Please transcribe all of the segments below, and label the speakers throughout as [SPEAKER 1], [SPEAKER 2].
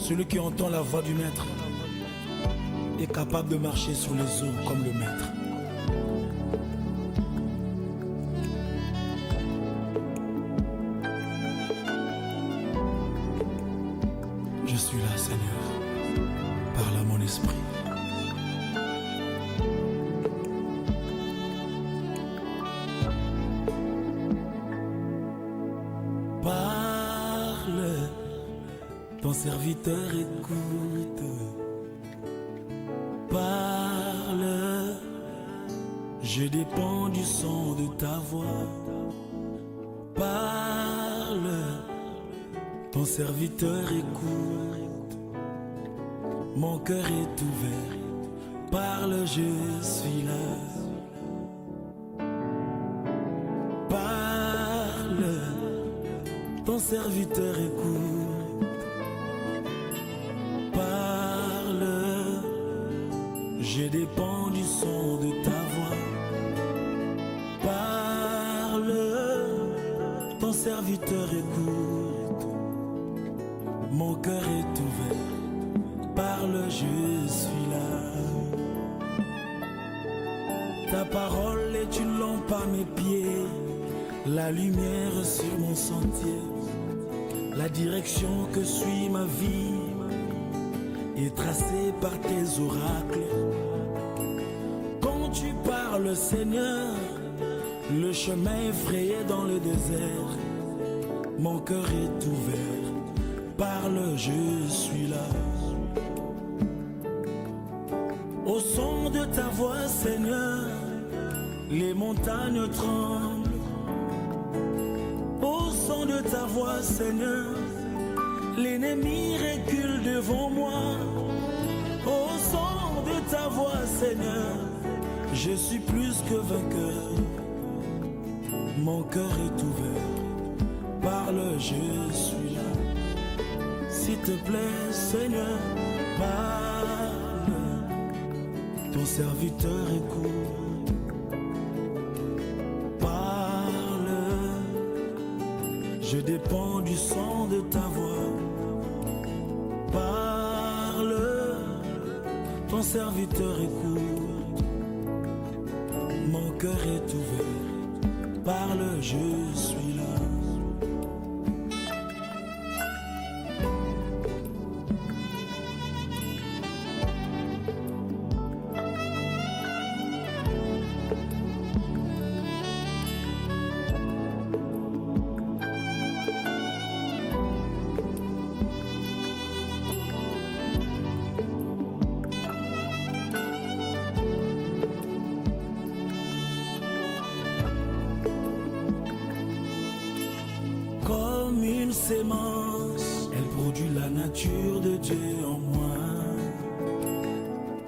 [SPEAKER 1] Celui qui entend la voix du maître est capable de marcher sur les eaux comme le maître. Je suis là, Seigneur, parle à mon esprit. Parle, ton serviteur écoute. Parle, je dépends du son de ta voix. Parle, ton serviteur écoute. Mon cœur est ouvert. Parle, je suis là. Parle, ton serviteur écoute. Parle, je dépends du son de ta voix. Parle, ton serviteur écoute. Mon cœur est ouvert. Parle, je suis là. Ta parole est une lampe à mes pieds, la lumière sur mon sentier. La direction que suit ma vie est tracée par tes oracles. Quand tu parles, Seigneur, le chemin est frayé dans le désert. Mon cœur est ouvert. Parle, je suis là. Au son de ta voix, Seigneur, les montagnes tremblent. Au son de ta voix, Seigneur, l'ennemi recule devant moi. Au son de ta voix, Seigneur, je suis plus que vainqueur. Mon cœur est ouvert. Parle, je suis là. S'il te plaît, Seigneur, parle. Ton serviteur écoute. Parle, je dépends du son de ta voix. Parle, ton serviteur écoute. Mon cœur est ouvert. Parle, je suis là. Comme une sémence, elle produit la nature de Dieu en moi.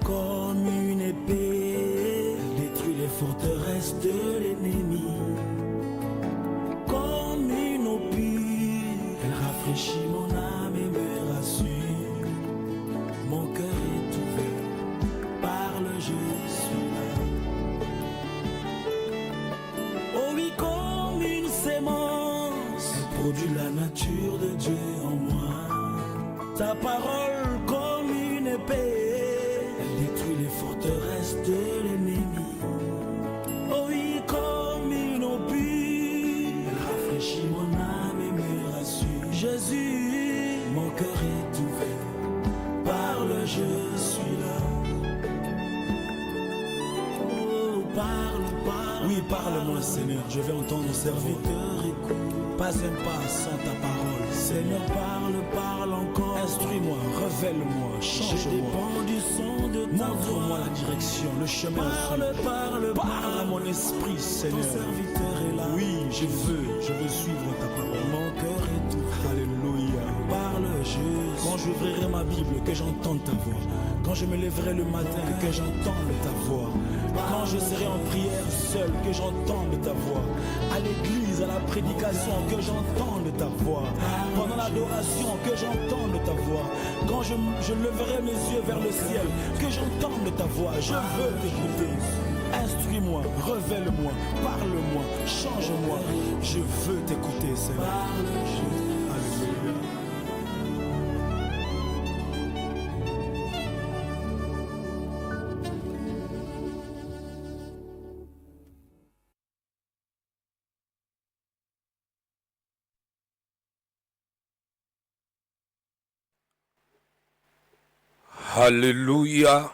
[SPEAKER 1] Comme une épée, elle détruit les forteresses de l'ennemi. Comme une eau pure, elle rafraîchit mon âme et me rassure. Mon cœur est ouvert, parle, je suis là. Oh oui, comme une sémence, produit la nature de Dieu en moi. Ta parole comme une épée, elle détruit les forteresses de l'ennemi. Oh oui, comme une eau pure, elle rafraîchit mon âme et me rassure. Jésus, mon cœur est ouvert. Parle, je suis là. Oh, parle, parle. Oui, parle-moi, Seigneur, je vais entendre mon serviteur écoute. Pas un pas sans ta parole. Seigneur, parle, parle encore. Instruis-moi, révèle-moi, change-moi. Je dépends du son de ta voix. Montre-moi la direction, le chemin. Parle à mon esprit, Seigneur. Ton serviteur est là. Oui, je veux suivre ta parole. Mon cœur est ouvert. Alléluia. Parle, Jésus. Quand j'ouvrirai ma Bible, que j'entende ta voix. Quand je me lèverai le matin, que j'entende ta voix. Quand je serai en prière seul, que j'entende ta voix. À l'église, à la prédication, que j'entende ta voix. Pendant l'adoration, que j'entende ta voix. Quand je leverai mes yeux vers le ciel, que j'entende ta voix. Je veux t'écouter. Instruis-moi, révèle-moi, parle-moi, change-moi. Je veux t'écouter, Seigneur. Alléluia.
[SPEAKER 2] Alléluia.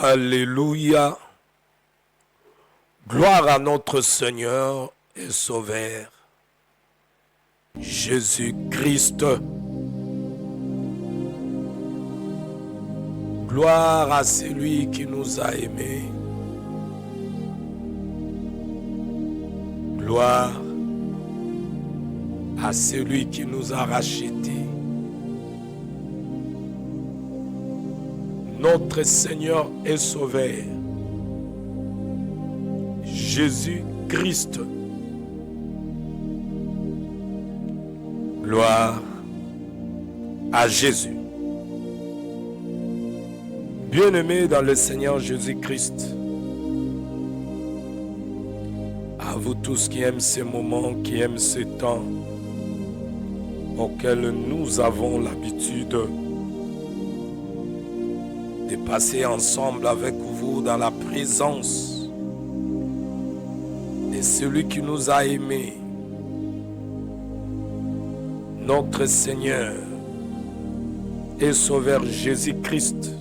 [SPEAKER 2] Alléluia. Gloire à notre Seigneur et Sauveur, Jésus-Christ. Gloire à celui qui nous a aimés. Gloire à celui qui nous a rachetés. Notre Seigneur et Sauveur, Jésus-Christ. Gloire à Jésus. Bien-aimés dans le Seigneur Jésus-Christ, à vous tous qui aiment ces moments, qui aiment ces temps auxquels nous avons l'habitude de passer ensemble avec vous dans la présence de celui qui nous a aimés, notre Seigneur et Sauveur Jésus-Christ,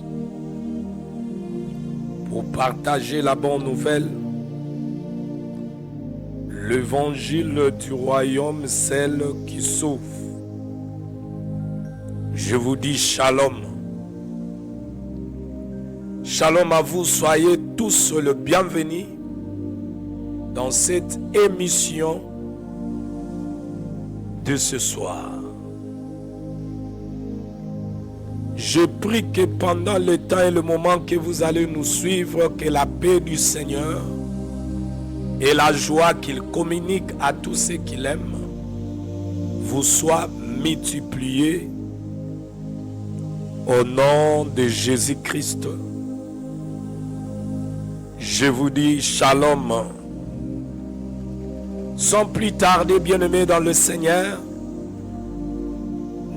[SPEAKER 2] pour partager la bonne nouvelle, l'évangile du royaume, celle qui sauve. Je vous dis shalom. Shalom à vous, soyez tous le bienvenu dans cette émission de ce soir. Je prie que pendant le temps et le moment que vous allez nous suivre, que la paix du Seigneur et la joie qu'il communique à tous ceux qui l'aiment vous soient multipliées au nom de Jésus-Christ. Je vous dis shalom. Sans plus tarder, bien-aimés dans le Seigneur,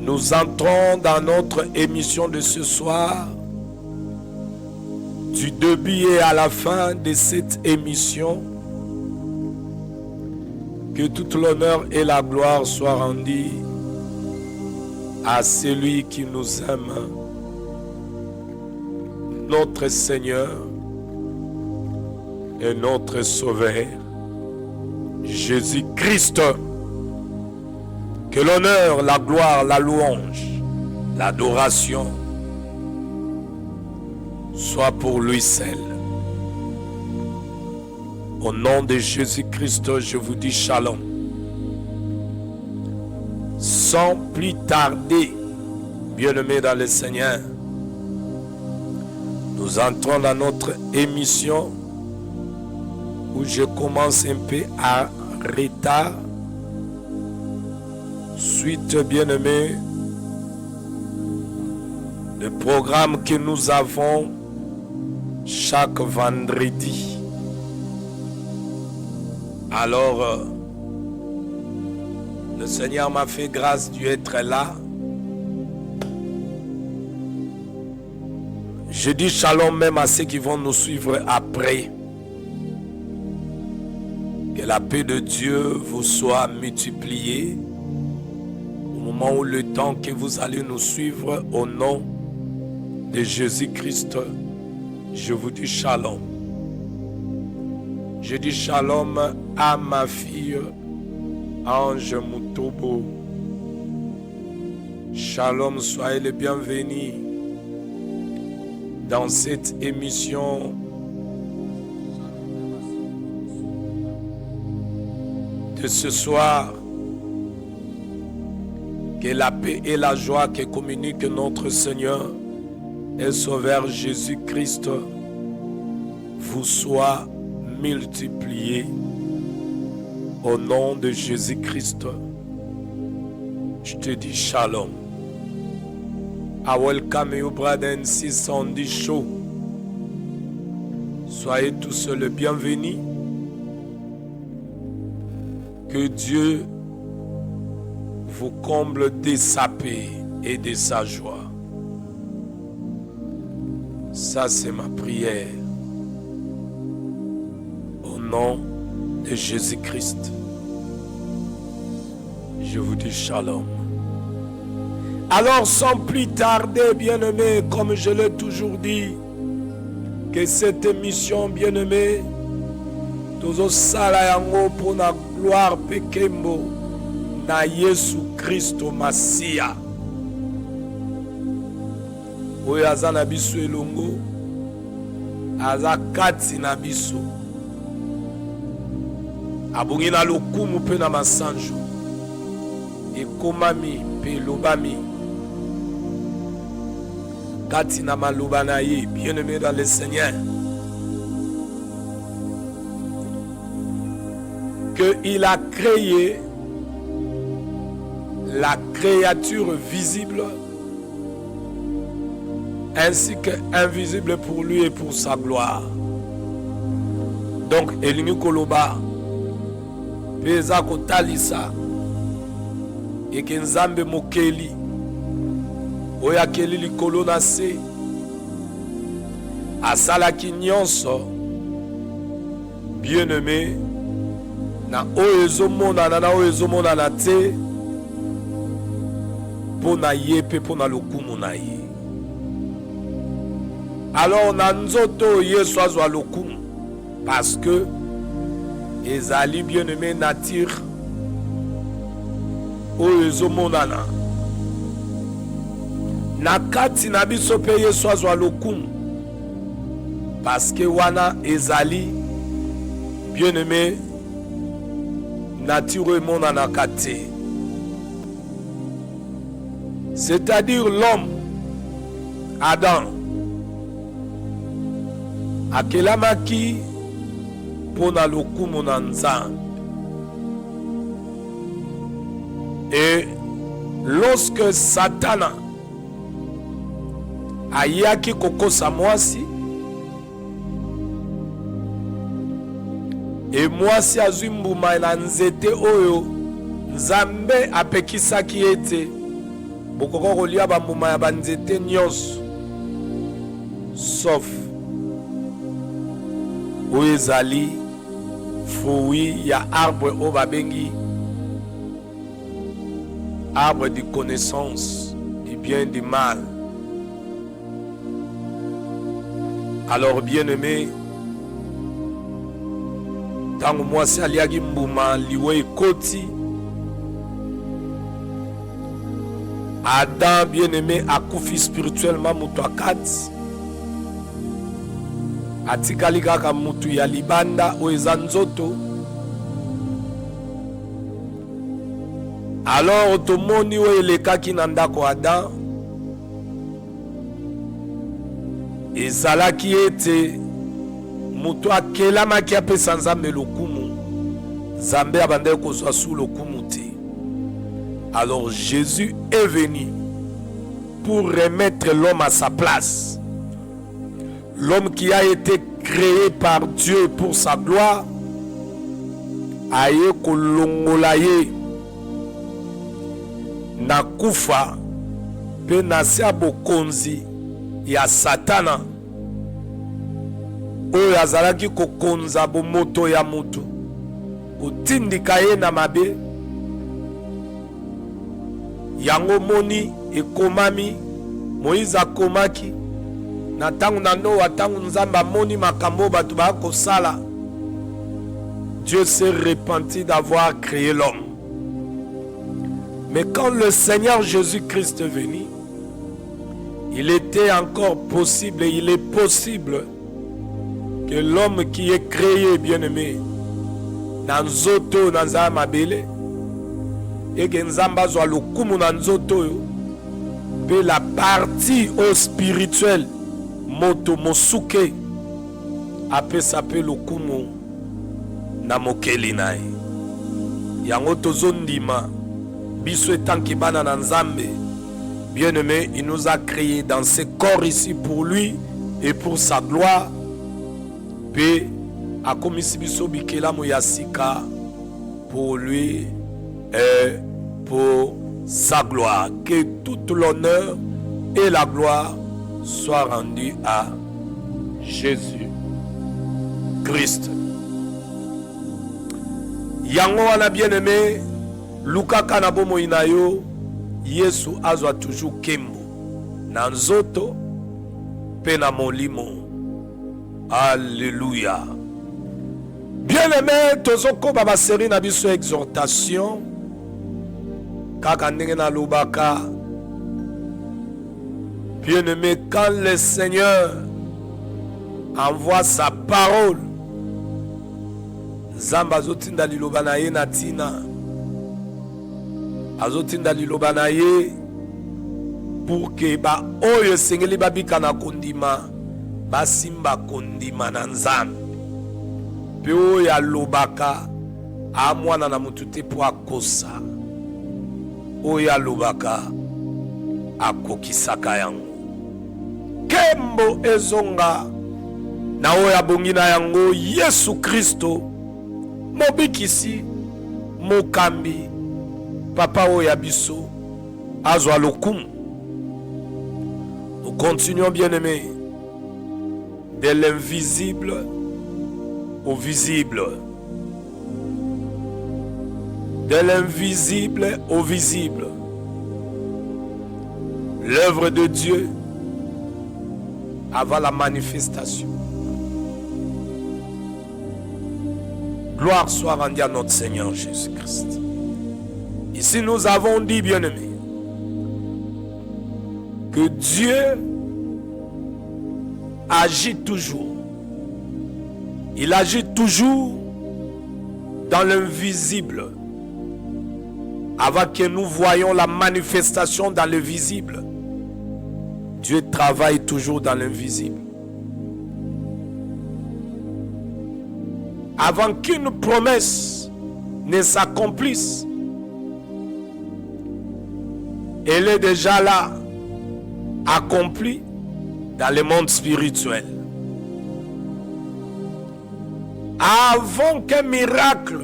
[SPEAKER 2] nous entrons dans notre émission de ce soir. Du début et à la fin de cette émission, que tout l'honneur et la gloire soient rendus à celui qui nous aime, notre Seigneur et notre Sauveur, Jésus-Christ. Que l'honneur, la gloire, la louange, l'adoration soit pour lui seul. Au nom de Jésus-Christ, je vous dis shalom. Sans plus tarder, bien-aimés dans le Seigneur, nous entrons dans notre émission où je commence un peu à retard. Suite, bien-aimés, le programme que nous avons chaque vendredi. Alors, le Seigneur m'a fait grâce d'être là. Je dis shalom même à ceux qui vont nous suivre après. Que la paix de Dieu vous soit multipliée au moment où le temps que vous allez nous suivre au nom de Jésus-Christ. Je vous dis shalom. Je dis shalom à ma fille Ange Mutobo. Shalom, soyez les bienvenus dans cette émission de ce soir. Que la paix et la joie que communique notre Seigneur et Sauveur Jésus-Christ vous soient multipliées au nom de Jésus-Christ. Je te dis shalom. I welcome you, brother and sister, on this show. Soyez tous le bienvenus. Que Dieu vous comble de sa paix et de sa joie. Ça, c'est ma prière. Au nom de Jésus-Christ. Je vous dis shalom. Alors sans plus tarder, bien-aimés, comme je l'ai toujours dit, que cette émission, bien-aimés, tozo sala yango pour la gloire pekembo na Yesu Christo Masia. Oyo aza na biso elongo, aza kati na biso. Abongi na lokumu pe na masanjo. Ekomami pe lobami. Kati na maloba na ye, bien-aimé dans le Seigneur. Qu'il a créé la créature visible ainsi qu'invisible pour lui et pour sa gloire. Donc, Elingi Koloba, Peza Kotalisa, et Kenzambe Mokeli, Oyakeli Likolo Nase, Asalaki Nyonso, bien-aimé, na oyezo monana na oyezo monana te, pona ye pe pona lokumu na ye. Alors na nzoto Yesu azwa lokumu parce que ezali bien-aimé nature oyezo monana. Na kati na biso pe Yesu azwa lokumu parce que wana ezali bien-aimé nature monana kate. C'est-à-dire l'homme Adam akelamaki pona lokumu na Nzambe. Et lorsque Satana ayaki kokosa mwasi, et mwasi azwi mbuma na nzete oyo Nzambe apekisaki ete bokoko kolia bambuma ya banzete nyonso sauf oyo ezali fruit ya arbre oyo babengi arbre de connaissance du bien et du mal. Alors bien-aimé, tango mwasi aliaki mbuma liwe ekoti, Adam bien-aimé akufi spirituellement mutu akati, atikali kaka mutu ya libanda oyo eza nzoto. Alors tomoni oyo elekaki na ndako Adam, ezalaki ete mutu akelamaki apesa Nzambe lokumu, Nzambe abandaki kozwa su lokumu te. Alors Jésus est venu pour remettre l'homme à sa place. L'homme qui a été créé par Dieu pour sa gloire, aye kolongola ye na kufa pe na se bokonzi ya Satana oyo azalaki kokonza bomoto ya mutu kotindika ye na mabe. Yango moni ekomami, Moïse akomaki na tangu na Noa, tangu Nzambe amoni makambo batu bakosala, Dieu s'est repenti d'avoir créé l'homme. Mais quand le Seigneur Jésus-Christ est venu, il était encore possible et il est possible que l'homme qui est créé, bien-aimé, dans Zoto, dans Zamabele, et que Nzambe azwa lokumu na nzoto yo, pe la partie au spirituel moto mosuke apesa pe lokumu na mokeli na ye. Yango tozondima biso etanki bana na Nzambe, bien-aimé, il nous a créé dans ce corps ici pour lui et pour sa gloire. Pe akomisi biso bikelamu ya sika pour lui et pour sa gloire. Que toute l'honneur et la gloire soient rendus à Jésus Christ. Yango wana bien-aimé, Luka kana bomo inayo, Yesu azwa toujours kembo na nzoto pe na molimo. Alléluia. Bien-aimé, tozoko baba série na biso exhortation kaka ndenge na lobaka. Bien-aimé, quand le Seigneur envoie sa parole, Zamba azotinda liloba na ye na tina, azotinda liloba na ye pour que ba oyo sengeli babika na kondima basimba kondima na Nzambe. Pe oyo alobaka amwana na mutu te po akosa, oyo alobaka akokisaka yango. Kembo ezonga na oyo abongi na yango Yesu Kristo, mobikisi mokambi papa oyo biso azwa lokumu. Nous continuons, bien-aimés, de l'invisible au visible. De l'invisible au visible. L'œuvre de Dieu avant la manifestation. Gloire soit rendue à notre Seigneur Jésus-Christ. Ici nous avons dit, bien-aimés, que Dieu agit toujours. Il agit toujours dans l'invisible avant que nous voyions la manifestation dans le visible. Dieu travaille toujours dans l'invisible. Avant qu'une promesse ne s'accomplisse, elle est déjà là, accomplie dans le monde spirituel. Avant qu'un miracle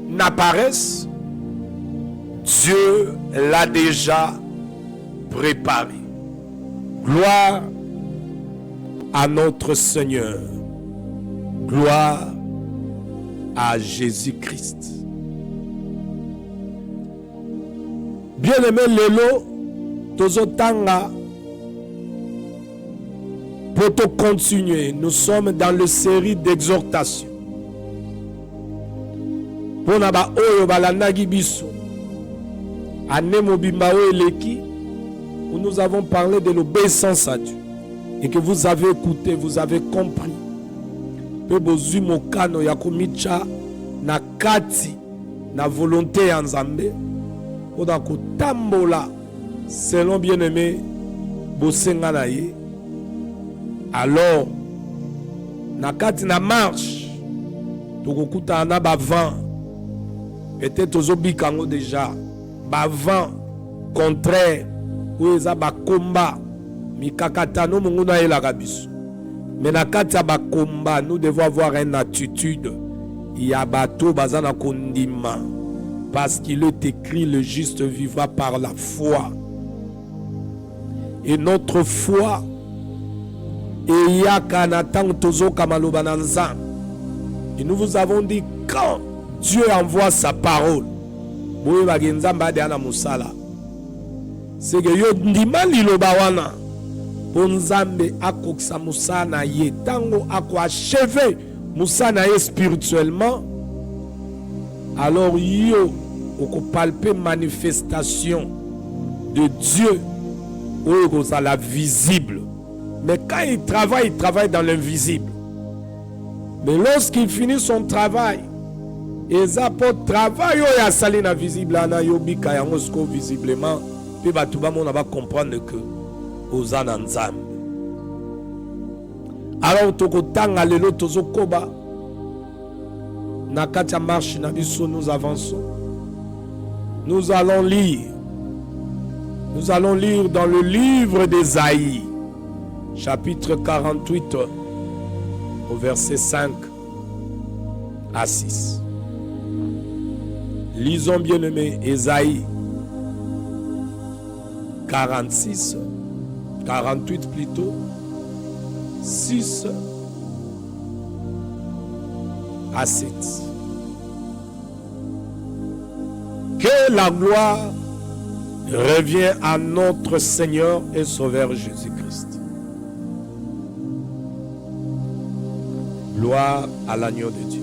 [SPEAKER 2] n'apparaisse, Dieu l'a déjà préparé. Gloire à notre Seigneur. Gloire à Jésus-Christ. Bien-aimé Lelo, Tozotanga, pour te continuer, nous sommes dans la série d'exhortations. Pour naba oyo balanagi biso, anemo bimba eleki, où nous avons parlé de l'obéissance à Dieu et que vous avez écouté, vous avez compris. Pe bozui mokano ya komicha na kati na volonté ya Nzambe. Oda kotambola selon bien-aimé bosenga na ye. Alors nakati na marche tokokuta na ba vent, peut-être ozobikango déjà ba vent contraire ou eza ba komba mikakatano munguna elaka biso. Mais nakati ya ba komba nous devons avoir une attitude ya bato bazana kondima. Parce qu'il est écrit, le juste vivra par la foi. Et notre foi, et nous vous avons dit, quand Dieu envoie sa parole, c'est que yo ndima liloba wana Nzambe akokisa musana ye tango achever musana ye spirituellement. Alors yo on palper manifestation de Dieu ou à la visible. Mais quand il travaille dans l'invisible. Mais lorsqu'il finit son travail, les apôtres travaillent à salir dans visible ana yobi kayangosko visiblement puis batuba on va comprendre que ozana Nzambe. Alors tokotanga lelo tozokoba na kati ya marche na biso, nous avançons. Nous allons lire dans le livre d'Ésaïe, chapitre 48, au verset 5 à 6. Lisons, bien-aimés, Ésaïe 48 plutôt, 6 à 7. la gloire revient à notre Seigneur et Sauveur Jésus-Christ. Gloire à l'agneau de Dieu.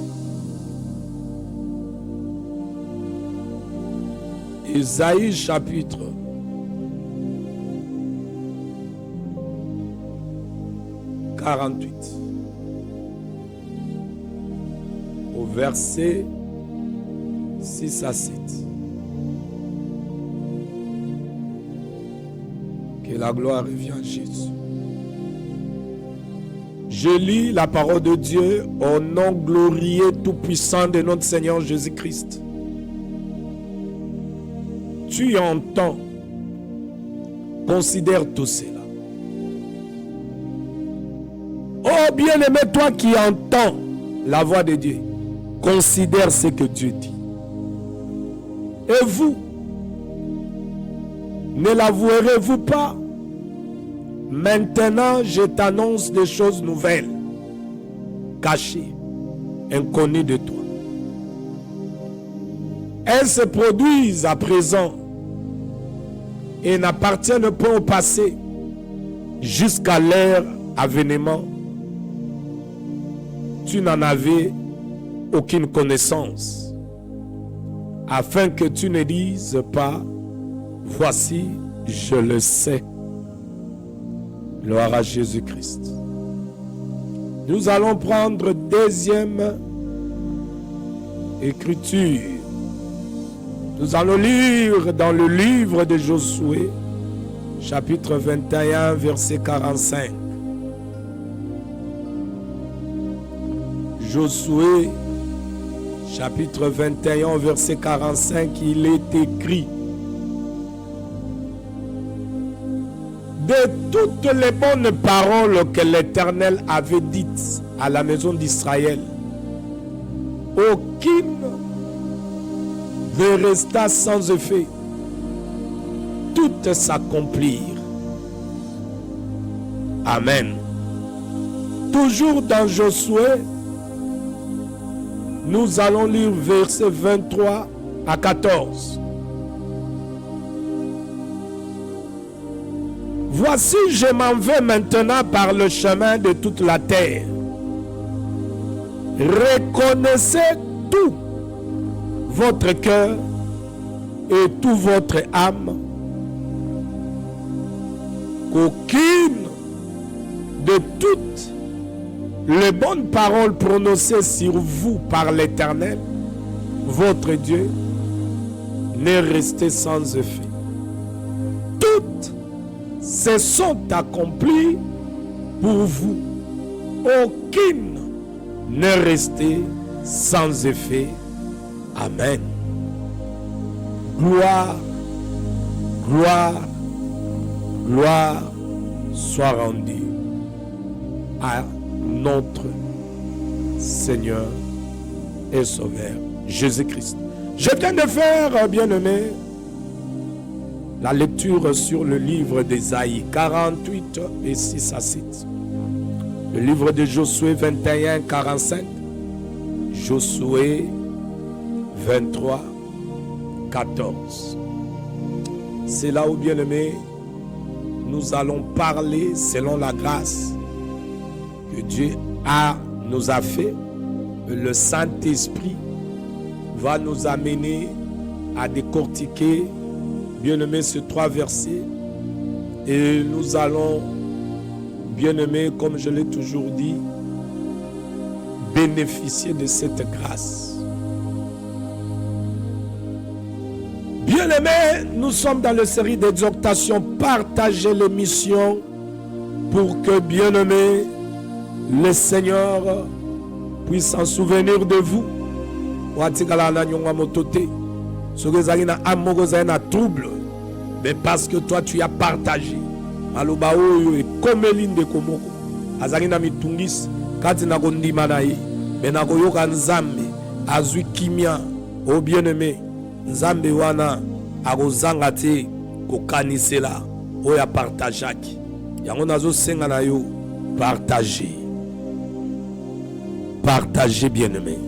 [SPEAKER 2] Isaïe chapitre 48 au verset 6 à 7. Que la gloire revienne à Jésus. Je lis la parole de Dieu au nom glorieux tout-puissant de notre Seigneur Jésus-Christ. Tu entends, considère tout cela. Oh bien-aimé, toi qui entends la voix de Dieu, considère ce que Dieu dit. Et vous, ne l'avouerez-vous pas? Maintenant, je t'annonce des choses nouvelles, cachées, inconnues de toi. Elles se produisent à présent et n'appartiennent pas au passé jusqu'à l'ère avènement. Tu n'en avais aucune connaissance, afin que tu ne dises pas, voici, je le sais. Gloire à Jésus-Christ. Nous allons prendre deuxième écriture. Nous allons lire dans le livre de Josué, chapitre 21, verset 45. Josué, chapitre 21, verset 45, il est écrit: de toutes les bonnes paroles que l'Éternel avait dites à la maison d'Israël, aucune ne resta sans effet. Toutes s'accomplirent. Amen. Toujours dans Josué, nous allons lire versets 23 à 14. Voici, je m'en vais maintenant par le chemin de toute la terre. Reconnaissez tout votre cœur et toute votre âme qu'aucune de toutes les bonnes paroles prononcées sur vous par l'Éternel, votre Dieu, n'est restée sans effet. Toutes se sont accomplies pour vous. Aucune n'est restée sans effet. Amen. Gloire, gloire, gloire soit rendue à notre Seigneur et Sauveur Jésus-Christ. Je viens de faire, bien-aimé, la lecture sur le livre d'Ésaïe 48 et 6 à 7. Le livre de Josué 21, 45. Josué 23, 14. C'est là où, bien-aimé, nous allons parler selon la grâce que Dieu nous a fait. Le Saint-Esprit va nous amener à décortiquer, bien-aimé, ces 3 versets. Et nous allons, bien-aimé, comme je l'ai toujours dit, bénéficier de cette grâce. Bien-aimés, nous sommes dans la série d'exhortations. Partagez l'émission pour que, bien-aimés, le Seigneur puisse s'en souvenir de vous. Trouble, mais parce que toi tu as partagé. Maloba oyo e komelinde komoko. Azalina mitungis kati na kondima na ye. Bena koyoka nzambe azwi kimia. O bien-aimé, nzambe wana akozanga te kokanisela oya partageaki. Yango nazo senga na yo partager. Partagez, bien-aimé.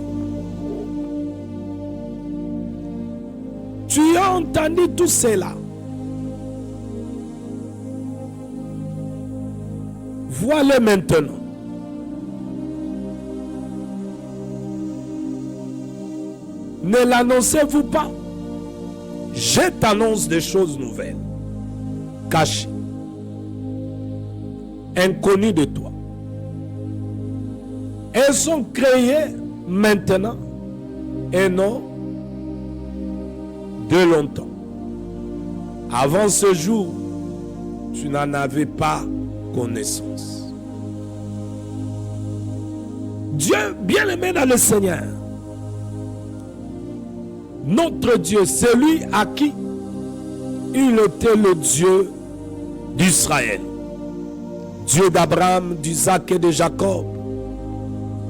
[SPEAKER 2] Tu as entendu tout cela. Voilà maintenant. Ne l'annoncez-vous pas? Je t'annonce des choses nouvelles, cachées, inconnues de toi. Elles sont créées maintenant et non de longtemps. Avant ce jour, tu n'en avais pas connaissance. Dieu, bien-aimé dans le Seigneur, notre Dieu, celui à qui il était le Dieu d'Israël, Dieu d'Abraham, d'Isaac et de Jacob,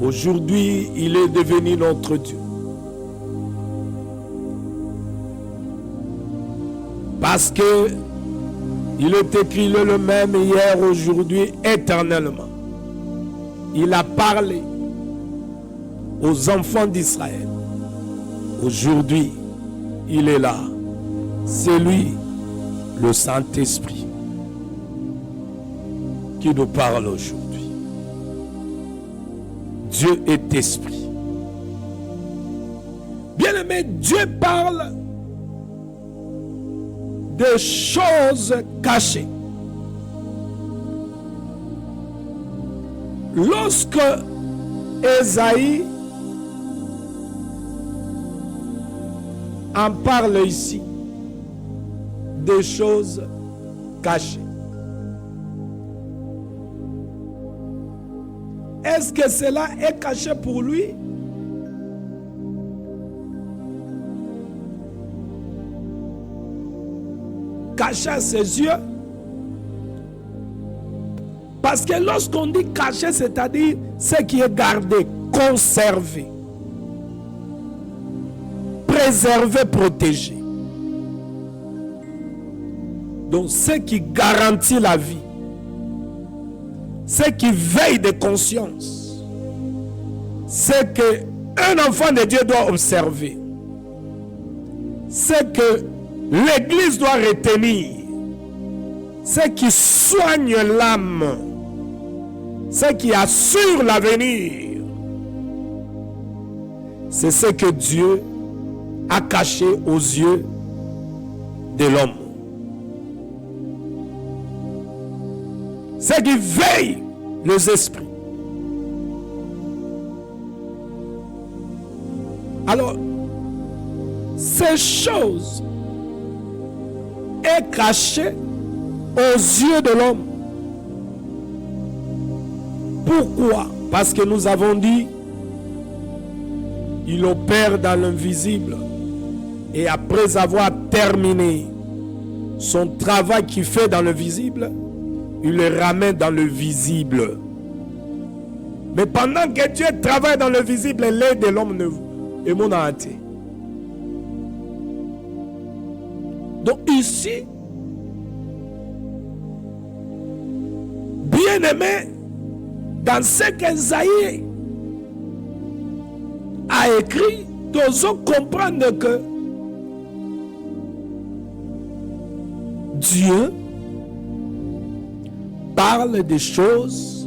[SPEAKER 2] aujourd'hui il est devenu notre Dieu. Parce que il est écrit le même hier, aujourd'hui, éternellement. Il a parlé aux enfants d'Israël. Aujourd'hui, il est là. C'est lui, le Saint-Esprit, qui nous parle aujourd'hui. Dieu est esprit. Bien-aimé, Dieu parle des choses cachées. Lorsque Ésaïe en parle ici, des choses cachées, est-ce que cela est caché pour lui? Caché à ses yeux? Parce que lorsqu'on dit caché, c'est-à-dire ce qui est gardé, conservé, préservé, protégé. Donc ce qui garantit la vie, ce qui veille de conscience, c'est que un enfant de Dieu doit observer, c'est que l'Église doit retenir, ce qui soigne l'âme, ce qui assure l'avenir. C'est ce que Dieu a caché aux yeux de l'homme. Ce qui veille les esprits. Alors, ces choses est cachées aux yeux de l'homme. Pourquoi? Parce que nous avons dit, il opère dans l'invisible. Et après avoir terminé son travail qu'il fait dans le visible, il le ramène dans le visible. Mais pendant que Dieu travaille dans le visible, l'œil de l'homme est mon entier. Donc ici, bien-aimé, dans ce qu'Ésaïe a écrit, nous devons comprendre que Dieu parle des choses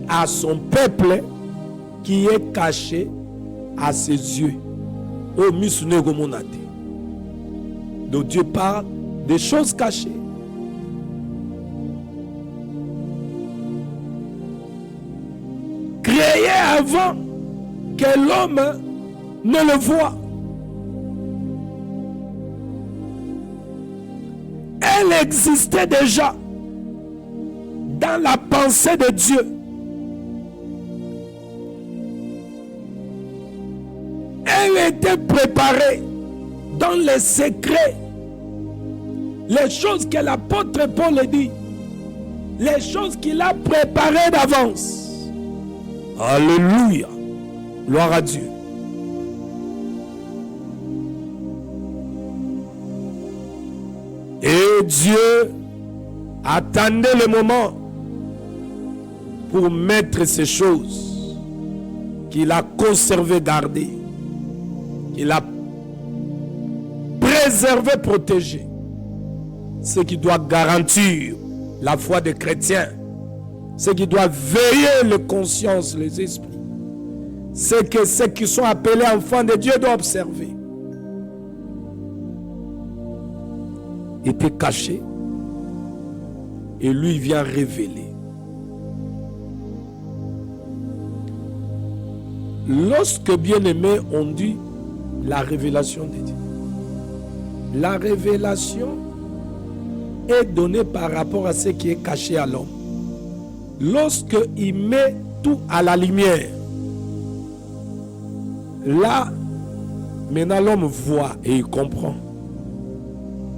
[SPEAKER 2] à son peuple qui est caché à ses yeux. Donc Dieu parle des choses cachées. Créées avant que l'homme ne le voie. Elle existait déjà dans la pensée de Dieu. Elle était préparée dans les secrets. Les choses que l'apôtre Paul dit. Les choses qu'il a préparées d'avance. Alléluia. Gloire à Dieu. Et Dieu attendait le moment pour mettre ces choses qu'il a conservées, gardées, qu'il a préserver, protéger. Ce qui doit garantir la foi des chrétiens. Ce qui doit veiller les consciences, les esprits. C'est que ceux qui sont appelés enfants de Dieu doivent observer. Était caché. Et lui vient révéler. Lorsque bien-aimés on dit la révélation de Dieu. La révélation est donnée par rapport à ce qui est caché à l'homme. Lorsque il met tout à la lumière, là, maintenant l'homme voit et il comprend.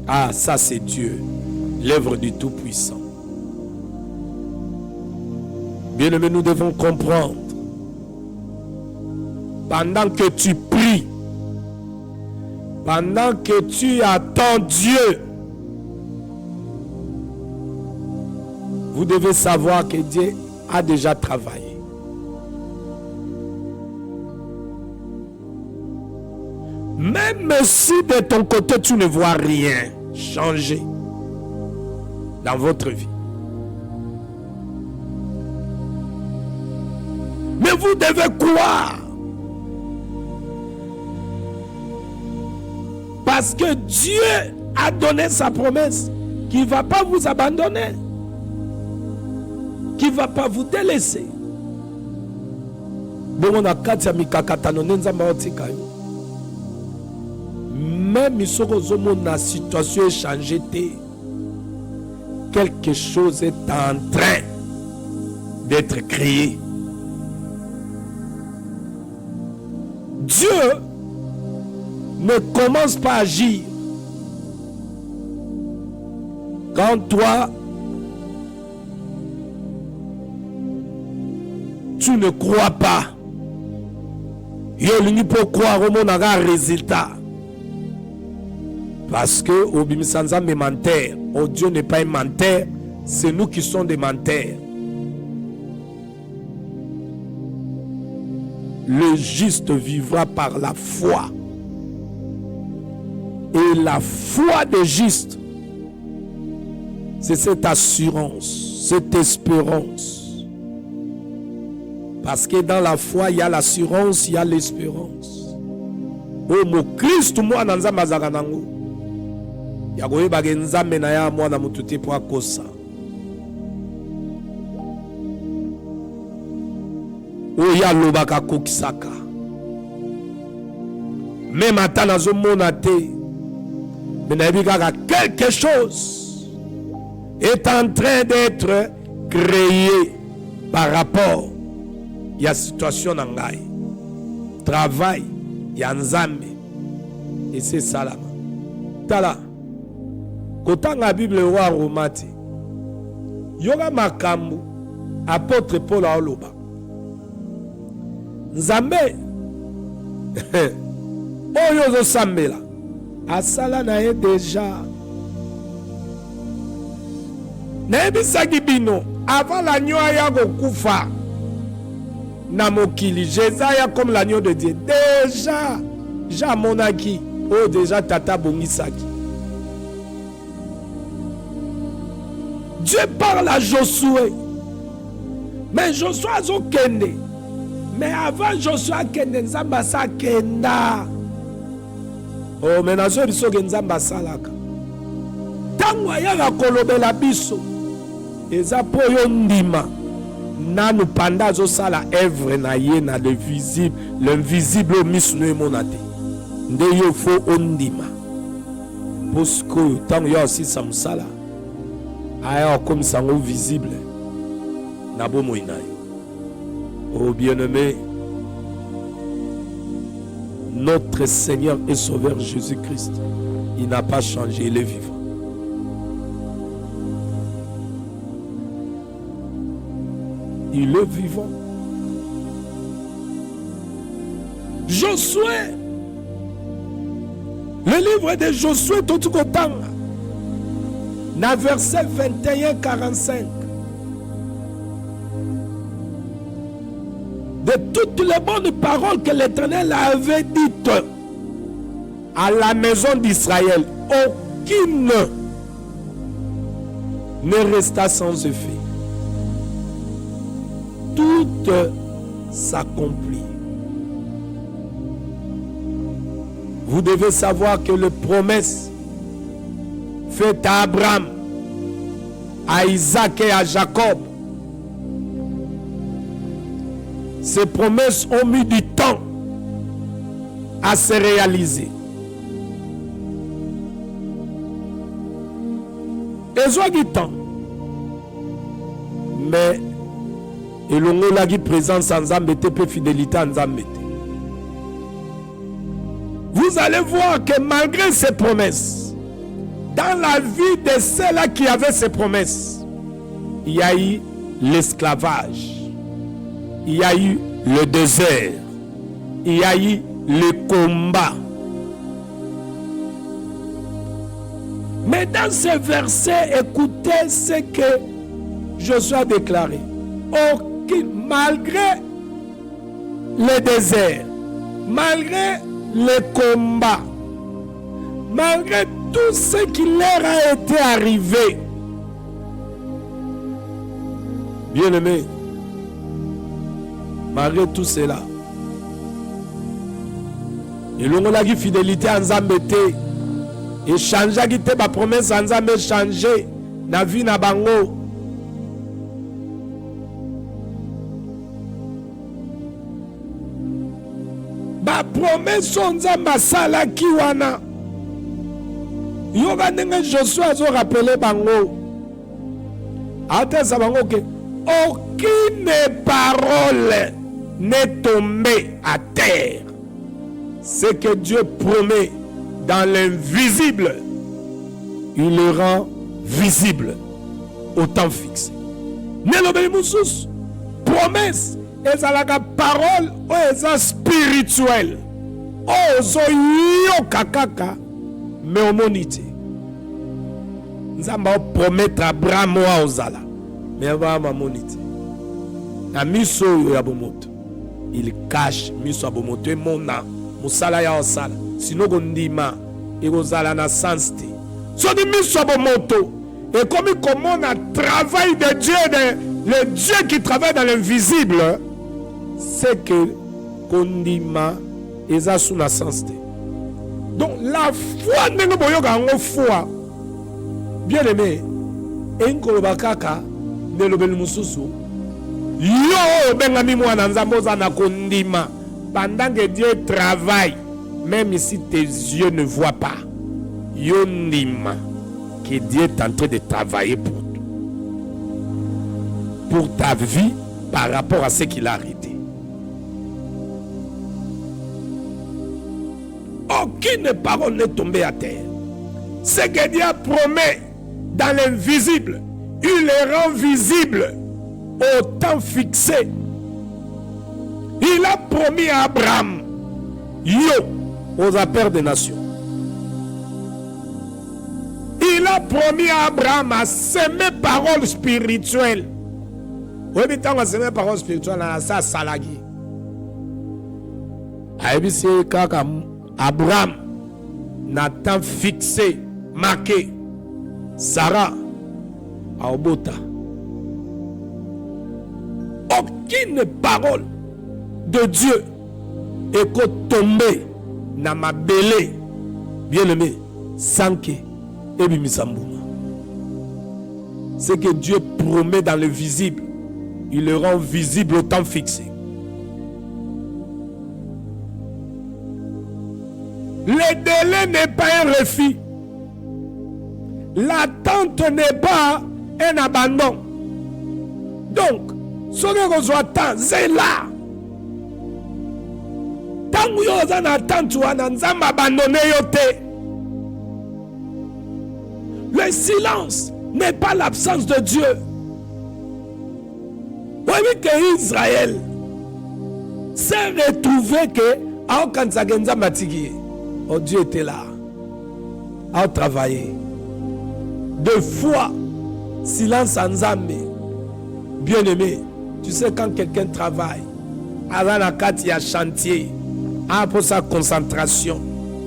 [SPEAKER 2] Ah, ça c'est Dieu, l'œuvre du Tout-Puissant. Bien-aimés, nous devons comprendre. Pendant que tu pries, pendant que tu attends Dieu, vous devez savoir que Dieu a déjà travaillé. Même si de ton côté tu ne vois rien changer dans votre vie. Mais vous devez croire. Parce que Dieu a donné sa promesse qu'il ne va pas vous abandonner. Qu'il ne va pas vous délaisser. Même si la situation est changée, quelque chose est en train d'être créé. Dieu ne commence pas à agir quand toi tu ne crois pas. Il peut croire au monde un résultat. Parce que au Bimisanza est menteur. Oh, Dieu n'est pas un menteur. C'est nous qui sommes des menteurs. Le juste vivra par la foi. Et la foi des justes, c'est cette assurance, cette espérance. Parce que dans la foi, il y a l'assurance, il y a l'espérance. Oh, mon Christ, moi, nanza mazaganango. Yagoye bagenza menaya moi na mututi pour akosa. Oh, ya lobaka kokisaka. Même à nazo monate. Mais quelque chose est en train d'être créé par rapport à la situation nangai. Travail, yanzambe. Et c'est ça là. Tala. Quand la Bible wa romati. Yoga makambu. Apôtre Paul a oloba. Nzambe. Oyo zo sambela. Asala na ye déjà. Nebisaki bino avant l'agneau ya gokufa na mokili Jésus comme l'agneau de Dieu. Déjà jamonaki oh déjà tata bongisaki. Dieu parle à Josué. Mais Josué a kende. Mais avant Josué kende nzamba sa kenda. Oh, mais nazo biso genzamba salaka. Tango ayaka kolobela biso. Eza po yo ndima. Nanu panda zo sala œuvre na ye na l'invisible misno monate. Nde yo fo ondima. Posko tango yo aussi samsala. Aya comme sango visible. Na bo moinayo. Oh bien-aimé, notre Seigneur et Sauveur Jésus-Christ, il n'a pas changé, il est vivant. Il est vivant. Josué, le livre de Josué, tout autant, dans verset 21-45, de toutes les bonnes paroles que l'Éternel avait dites à la maison d'Israël, aucune ne resta sans effet. Tout s'accomplit. Vous devez savoir que les promesses faites à Abraham, à Isaac et à Jacob, ces promesses ont mis du temps à se réaliser. Elles ont du temps. Mais et l'on a dit présence en Zambété, peu fidélité en Zambété. Vous allez voir que malgré ces promesses, dans la vie de ceux-là qui avaient ces promesses, il y a eu l'esclavage, il y a eu le désert, il y a eu le combat. Mais dans ce verset, écoutez ce que Josué a déclaré. Malgré le désert, malgré le combat, malgré tout ce qui leur a été arrivé, bien-aimés, malgré tout cela, et l'on a dit fidélité en Zambété, et changer qui était ma promesse en Zambé changer na vie na bango. Ba promesse on Zamba sala ki wana. Yoga ndenge Josué a rappelé bango. Ate sa bango que aucune parole n'est tombée à terre. Ce que Dieu promet dans l'invisible, il le rend visible au temps fixé. Nelobeli musus, promesse, ezalaka parole ou eza spirituelle. Ozo yoka kaka, mais omonite. Nzamba promettre Abraham wa ozala, mais Abraham amonite. Na miso yo ya bomoto, il cache miso ya bomoto et mona musala ya osala. Sinon gondima ekozala na sens te. So di miso ya bomoto et comme on a travail de Dieu, le Dieu qui travaille dans l'invisible, c'est que gondima eza sous na sens te. Donc la foi ndenge boyoka ngo foi. Bien aimé, enkoloba kaka nelobeli mususu. Yo bengami mwana nzambe oza na kondima pendant que Dieu travaille, même si tes yeux ne voient pas. Yo ndima que Dieu est en train de travailler pour ta vie par rapport à ce qu'il a arrêté. Aucune parole n'est tombée à terre. Ce que Dieu promet dans l'invisible, il le rend visible au temps fixé. Il a promis à Abraham, yo, aux pères des nations. Il a promis à Abraham à semer paroles spirituelles. Oui, mais tant qu'on semer paroles spirituelles, ça salagi. Abraham n'a temps fixé, marqué. Sarah à Obota. Aucune parole de Dieu est tombée dans ma belée, bien-aimé, sans que Ebimisambuma. Ce que Dieu promet dans le visible, il le rend visible au temps fixé. Le délai n'est pas un refus. L'attente n'est pas un abandon. Donc, ce que vous attendez, c'est là. Tant que vous en attendez, vous n'avez pas abandonné. Le silence n'est pas l'absence de Dieu. Vous voyez que Israël s'est retrouvé que Dieu était là, à travailler. Deux fois, silence en Zambé. Bien-aimé, tu sais quand quelqu'un travaille, avant la carte, il y a chantier, pour sa concentration.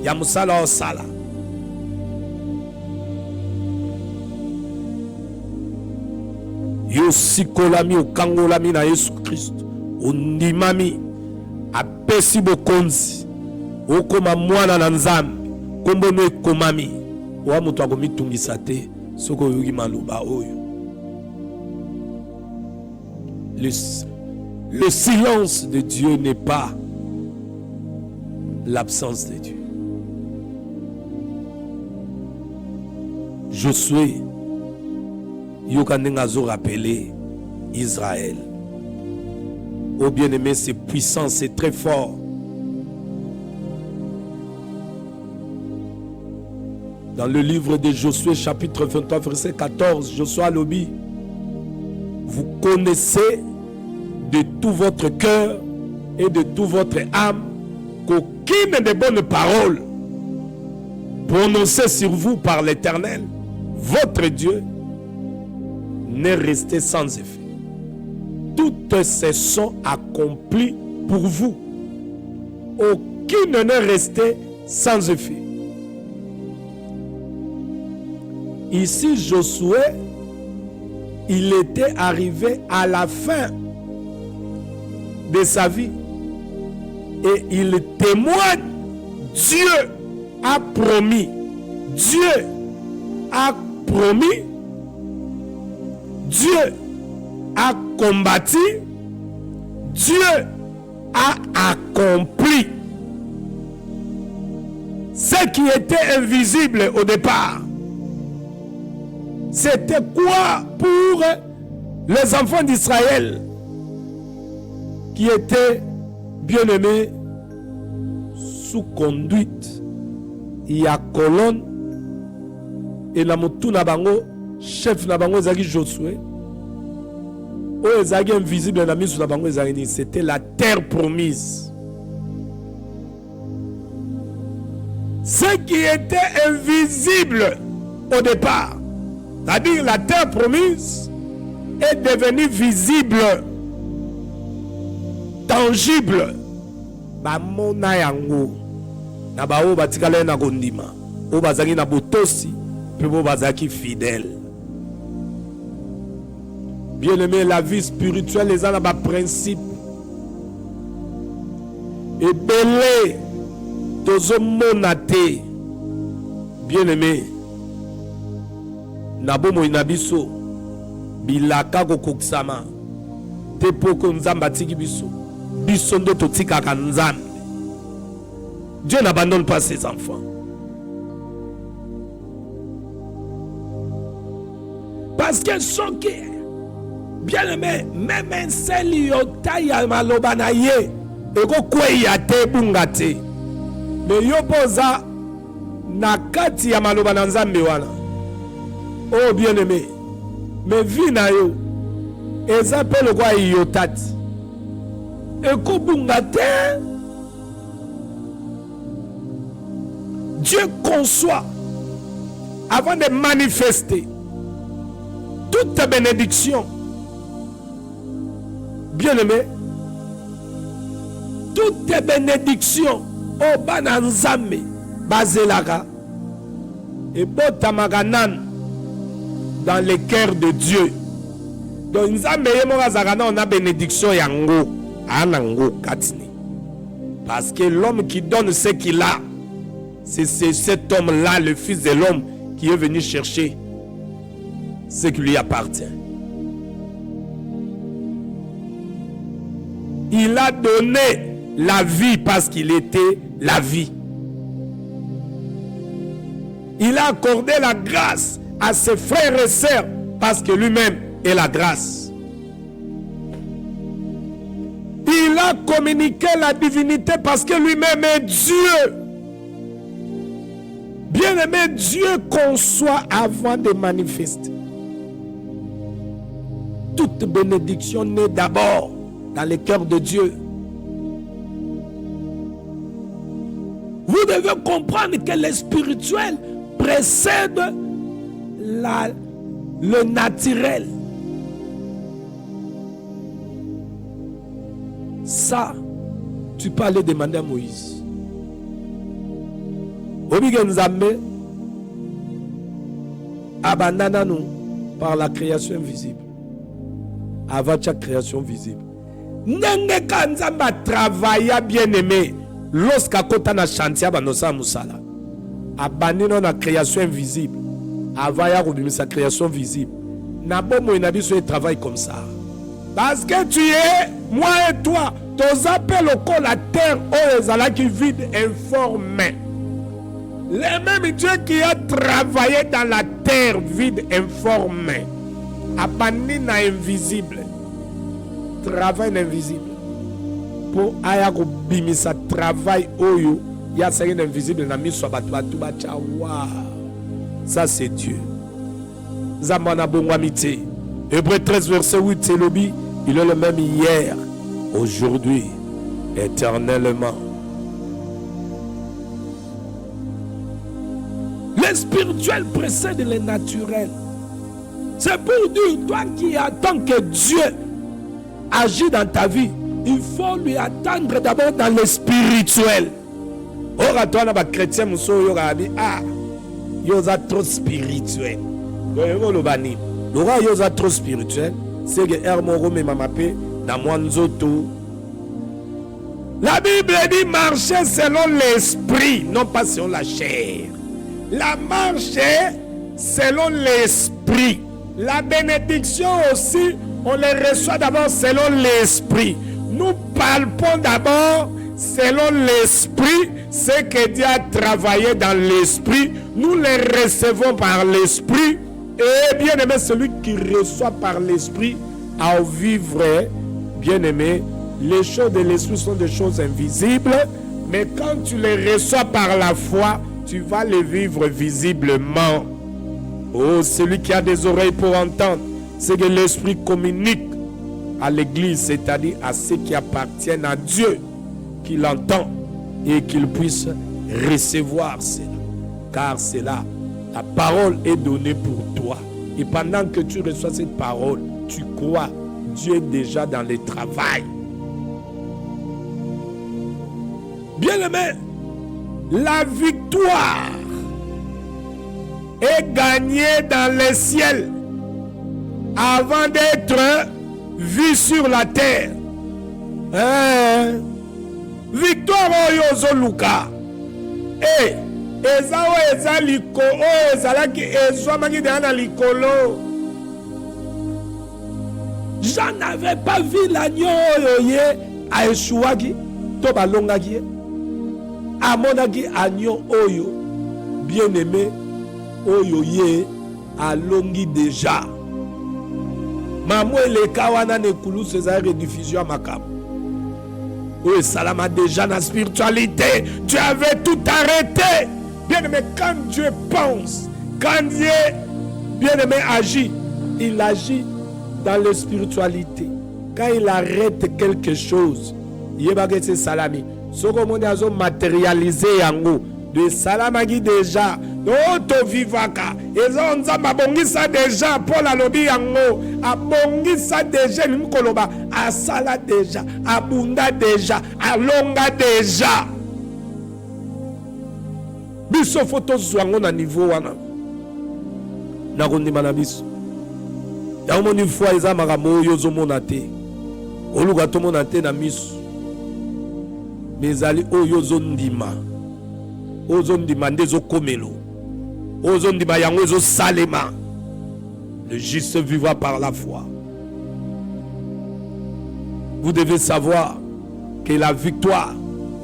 [SPEAKER 2] ya musala osala. Yo sikolami okangolami na Yesu Christ. Ondimami apesi bokonzi. Okoma mwana na Nzambe. Kombo no ekomami. Wa mutu akomitungisa te soko yoki maloba oyo. Le silence de Dieu n'est pas l'absence de Dieu. Josué, Yokanengazo rappelé Israël. Oh bien-aimé, c'est puissant, c'est très fort. Dans le livre de Josué, chapitre 23, verset 14, Josué Lobi, vous connaissez de tout votre cœur et de toute votre âme qu'aucune des bonnes paroles prononcées sur vous par l'Éternel, votre Dieu, n'est restée sans effet. Toutes se sont accomplies pour vous. Aucune n'est restée sans effet. Ici, Josué, il était arrivé à la fin de sa vie et il témoigne. Dieu a promis, Dieu a promis, Dieu a combattu, Dieu a accompli ce qui était invisible au départ. C'était quoi pour les enfants d'Israël qui étaient bien-aimés sous conduite? Il y a colonne et la motu na bango, chef na bango ezaki Josué. O ezaki invisible na misu na bango ezaki, c'était la terre promise. Ce qui était invisible au départ, c'est-à-dire la terre promise, est devenue visible, tangible. Bamona yango na bao batikala na kondima o bazaki na botosi pe bo bazaki fidèle. Bien-aimé, la vie spirituelle les a na ba principe et belé tozo monate. Bien-aimé, na bomo inabiso bilaka kokokisama te poko Nzambe atiki biso biso ndo totikaka Nzambe. Dieu n'abandonne pas ses enfants. Parce que ce qui est bien-aimé, même un seul yota ya maloba na ye eko kweya te bunga te, mais yo poza na kati ya maloba na Nzambe wana. Oh bien-aimé, mais vie na yo ezapelo kwa yotati eko bunga te. Dieu conçoit avant de manifester toute bénédiction. Bien-aimé, toute bénédiction au bananzame bazelaka et botamaganan dans le cœur de Dieu. Donc nzambe yemokazakana on a bénédiction yango anango katini. Parce que l'homme qui donne ce qu'il a, c'est cet homme-là, le Fils de l'homme, qui est venu chercher ce qui lui appartient. Il a donné la vie parce qu'il était la vie. Il a accordé la grâce à ses frères et sœurs parce que lui-même est la grâce. Il a communiqué la divinité parce que lui-même est Dieu. Bien-aimé, Dieu conçoit avant de manifester. Toute bénédiction naît d'abord dans le cœur de Dieu. Vous devez comprendre que le spirituel précède le naturel. Ça, tu peux aller demander à Moïse. Obige Nzambe abandana nous par la création invisible. Avant chaque création visible. Ndenge ka Nzambe a travaillé bien aimé lorsqu'à kota na chantier banosa musala. Abandona na création invisible. Avant ya sa création visible. Na bomo inabiso et travaille comme ça. Parce que tu es, moi et toi, tous appels au col la terre, oh ezala qui vide informé. Le même Dieu qui a travaillé dans la terre vide informé. Abandonné na invisible. Travail invisible. Pour ayako bimisa travail oyo ya c'est invisible na miso batu bacha wa. Ça c'est Dieu. Zamana bongwamite. Hébreux 13 verset 8 c'est lobby, il est le même hier, aujourd'hui, éternellement. Le spirituel précède le naturel. C'est pour dire, toi qui attends que Dieu agisse dans ta vie, il faut lui attendre d'abord dans le spirituel. Or, à toi, les chrétiens, ils sont trop spirituels. Ils trop spirituel. C'est que la Bible dit marcher selon l'esprit, non pas selon la chair. La marche selon l'esprit. La bénédiction aussi, on les reçoit d'abord selon l'esprit. Nous parlons d'abord selon l'esprit, ce que Dieu a travaillé dans l'esprit. Nous les recevons par l'esprit. Et bien aimé, celui qui reçoit par l'esprit à vivre, bien aimé, les choses de l'esprit sont des choses invisibles. Mais quand tu les reçois par la foi, tu vas les vivre visiblement. Oh, celui qui a des oreilles pour entendre, c'est que l'esprit communique à l'église, c'est-à-dire à ceux qui appartiennent à Dieu, qu'il entend et qu'il puisse recevoir cela. Car c'est là, la parole est donnée pour toi. Et pendant que tu reçois cette parole, tu crois, Dieu est déjà dans le travail. Bien-aimé, la victoire est gagnée dans le ciel avant d'être vue sur la terre. Victoire oyozo luka. Ezao ezaliko o ezalaki ezwamaki na likolo. Jean n'avait pas vu l'agneau oyoye a échouaki to balongaki. Amonaki agneau oyo bien aimé oyoye alongi déjà. Maman le kawana ne kulu César rediffusion makam. Oui, salam a déjà dans la spiritualité. Dieu avait tout arrêté. Bien aimé, quand Dieu pense, quand Dieu, bien aimé, agit, il agit dans la spiritualité. Quand il arrête quelque chose, il va que c'est salami. Ce qu'on a matérialisé yango de salamagi déjà. D'auto vivaka. Ils ont abongisa déjà pour la lobby yango. Abongisa déjà l'imkoloba. Asala déjà. Abunda déjà. Alonga déjà. Biso photo zwango na niveau wana. Na kondima na biso. Ya moni fois eza makambo yozo monate. Oluka to monate na miso. Mezali oyozo ndima. Ozo ndima ndezo komelo. Ozo ndima yango ezo salema. Le juste vivra par la foi. Vous devez savoir que la victoire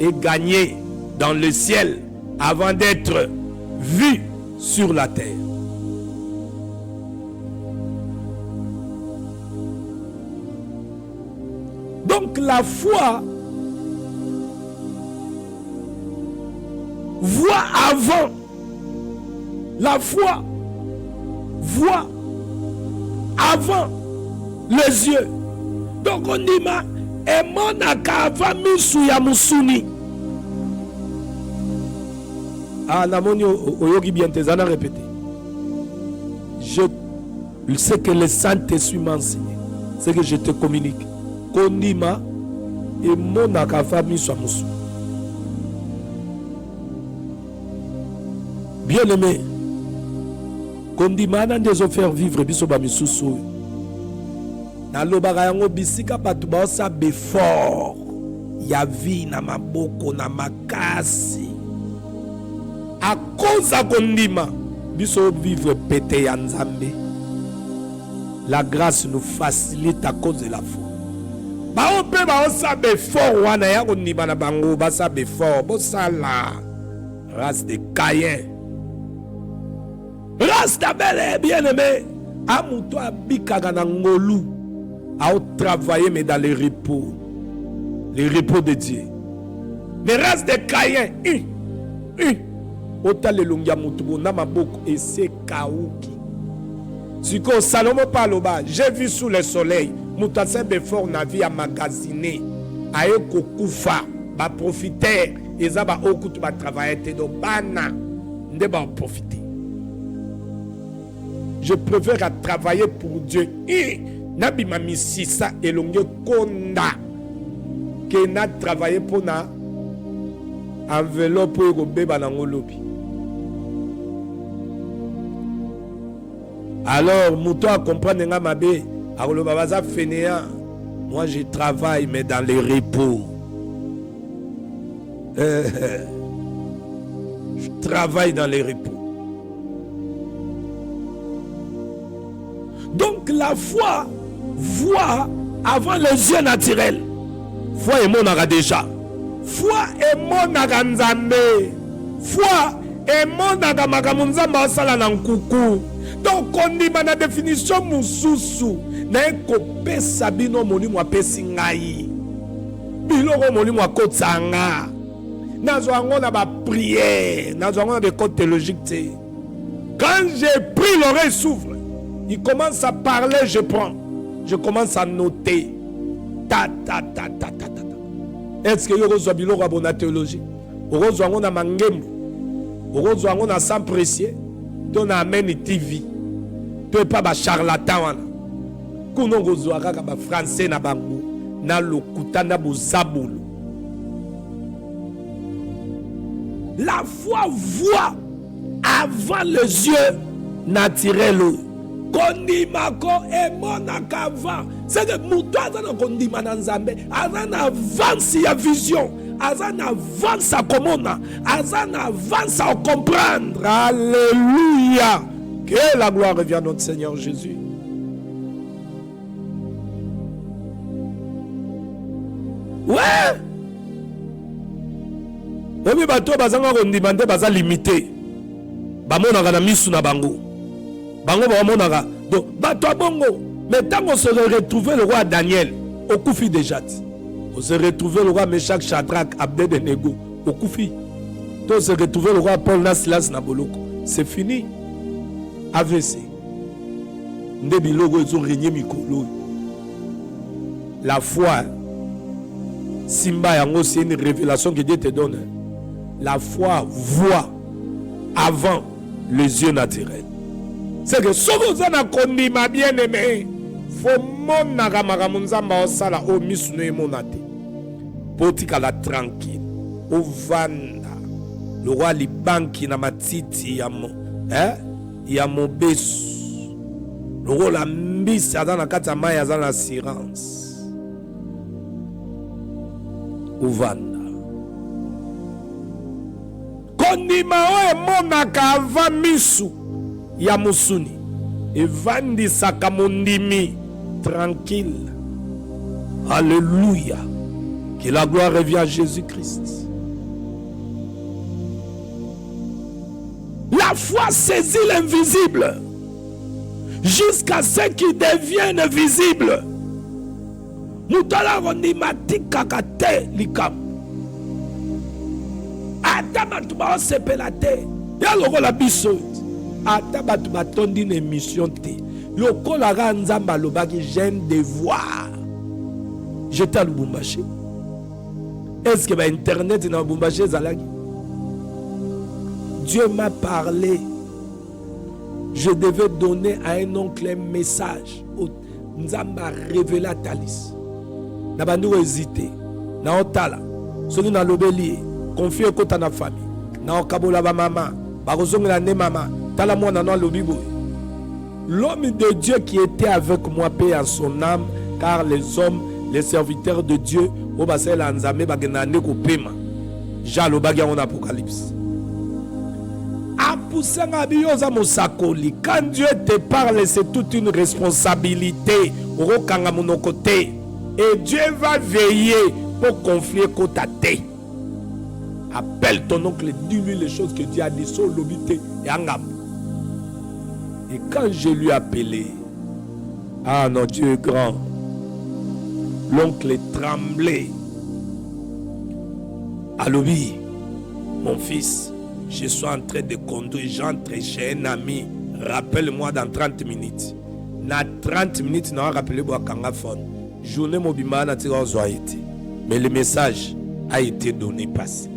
[SPEAKER 2] est gagnée dans le ciel avant d'être vue sur la terre. Donc la foi voit avant. La foi voit avant les yeux. Donc on dit ma emonaka avant misu ya musuni. Ah namoni oyogi bien tezana répéter. Je sais que le Saint-Esprit m'a enseigné. C'est que je te communique. Konima emonaka avant misu ya musuni. Bien-aimé, kondimana ndezo faire vivre biso ba misusu. Na lobaka yango bisika batu ba osa befort ya vie na maboko na makasi. À cause à kondima biso vivre pété ya Nzambe. La grâce nous facilite à cause de la foi. Ba ope ba osa befort wana ya kondima na bango ba sa befort bo sala race de Caïn. Race d'Abel, bien-aimé, Amouto abikaga na ngolu, a travailler mais dans le repos de Dieu. Mais race de Caïn, ota le longia mutubo na maboko et c'est kaouki. Siko Salomon paloba, j'ai vu sous le soleil, mutase befort na vie à magasiner, a eko kufa, ba profiter, eza ba okutu ba travailler te do bana, nde ba profiter. Je préfère travailler pour Dieu. Et nabi mami sisa elonge konda que na travailler pour na enveloppe pour beba na ngolobi. Alors muto a comprendre nga mabe akolo babaza fainéant. Moi je travaille mais dans le repos. Je travaille dans le repos. Donc la foi voit avant les yeux naturels. Foi est mon déjà. Foi est mon Nzambe. Foi est mon Nzamba sala na nkuku. Donc on dit ma définition mususu na ekope sabino molimo apesi ngai. Biloko molimo akotsanga. Nazo ngo na ba prière, nazo ngo na des codes théologiques. Quand j'ai pris l'oreille s'ouvre. Il commence à parler, je prends. Je commence à noter. Ta. Est-ce que vous avez une théologie? Vous avez une mangembo. Vous avez une sang précieux. Vous avez une TV. Vous n'avez pas de charlatan. Vous avez un français. Vous avez un zabolo. La foi voit avant les yeux naturels. Kondimako emonaka avant. C'est que muto azana kondima na Nzambe, azana avance ya vision, azana avance à komona, azana avance à comprendre. Alléluia. Que la gloire revienne à notre Seigneur Jésus. Ouais. Obi bato bazanga kondima nde baza limité. Bamonaka na misu na bango. Bango bamonaka. Donc bato bongo. Mais tant qu'on se retrouvait le roi Daniel, au Koufi déjà. On se retrouvait le roi Meshach, Shadrach, Abednego, au Koufi. On se retrouvait le roi Paul Nasilas Naboloko. C'est fini. AVC. Ndebilogo ils ont régné Mikolo. La foi, Simba Yango, c'est une révélation que Dieu te donne. La foi voit avant les yeux naturels. C'est que ce que vous avez ma bien-aimé, faut mon nagamamunzamba osala o misune monate. Potika la tranquille. O vanda. Le roi Libanki na matiti yamo. Yamo besu. Le roi la mbisi azana katama yazana assurance. O vanda. Kondima o monaka ava misu. Ya musuni evandi sakamondimi tranquille. Alléluia. Que la gloire revienne à Jésus-Christ. La foi saisit l'invisible jusqu'à ce qu'il devienne visible. Mutala rondimati kakate likam. Adama tuba sepelate. Ya loko la biso. Ata batu batondi une émission te. Lokola Nzamba lobaki j'ai un devoir. J'étais à Lubumbashi. Est-ce que internet dans Lubumbashi zalaki? Dieu m'a parlé. Je devais donner à un oncle un message. Nzamba révélé à Talis. Na bandu hésité. Na otala. Soki na lobeli. Confier kota na famille. Na okabola ba maman. L'homme de Dieu qui était avec moi, paix en son âme, car les hommes, les serviteurs de Dieu, en Apocalypse. Quand Dieu te parle, c'est toute une responsabilité. Et Dieu va veiller pour confier côté à terre. Appelle ton oncle, dis-lui les choses que Dieu a dit sur l'obité et angam. Et quand je lui ai appelé, ah non, Dieu est grand. L'oncle tremblait. Alobi, mon fils, je suis en train de conduire, j'entre chez un ami. Rappelle-moi dans 30 minutes. Dans 30 minutes, je vais rappeler Boakanga phone. Journée mobile, mais le message a été donné, passé.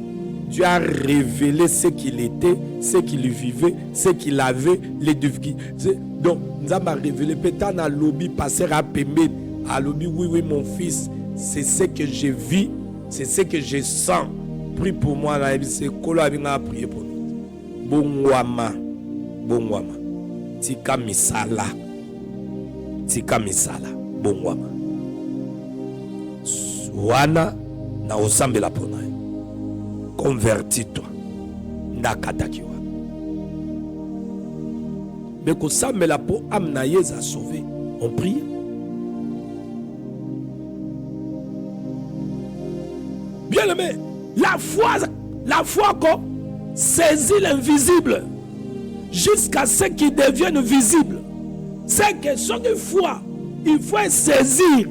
[SPEAKER 2] Dieu a révélé ce qu'il était, ce qu'il vivait, ce qu'il avait, les difficultés. Donc, nous avons révélé, peut-être dans le lobby, passer à Pembe, à lobby, oui, mon fils, c'est ce que je vis, c'est ce que je sens. Prie pour moi, c'est Kolo a prié pour nous. Bon wama, tika misala, bon wama. Wana na osambe la pona. Convertis-toi. Nakatakiwa. Mais que ça me la peau amnaïs a sauvé. On prie. Bien aimé, la foi qu'on saisit l'invisible jusqu'à ce qu'il devienne visible. C'est question de foi. Il faut saisir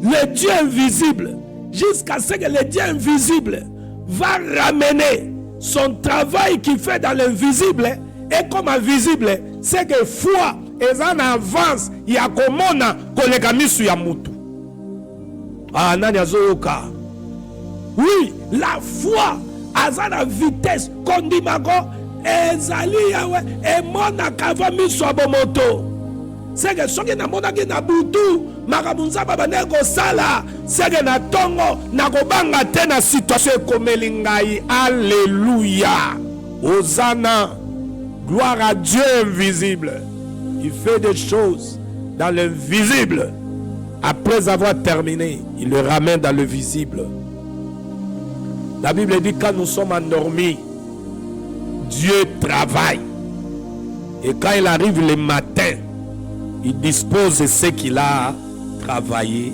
[SPEAKER 2] le Dieu invisible jusqu'à ce que le Dieu invisible va ramener son travail qu'il fait dans l'invisible et comme invisible, c'est que foi est en avance, il y a comme on a collègue sur Yamutu. Ah, Nanyazoyoka. Oui, la foi a la vitesse qu'on dit Mago, ezali yawe, et mon akava mi sobomoto. C'est que ce qui n'a pas na butu, makabunza babaneko sala, c'est que na tongo, na kobanga tena situation comme lingai. Alléluia. Hosanna. Gloire à Dieu invisible. Il fait des choses dans l'invisible. Après avoir terminé, il le ramène dans le visible. La Bible dit quand nous sommes endormis, Dieu travaille. Et quand il arrive le matin, il dispose ce qu'il a travaillé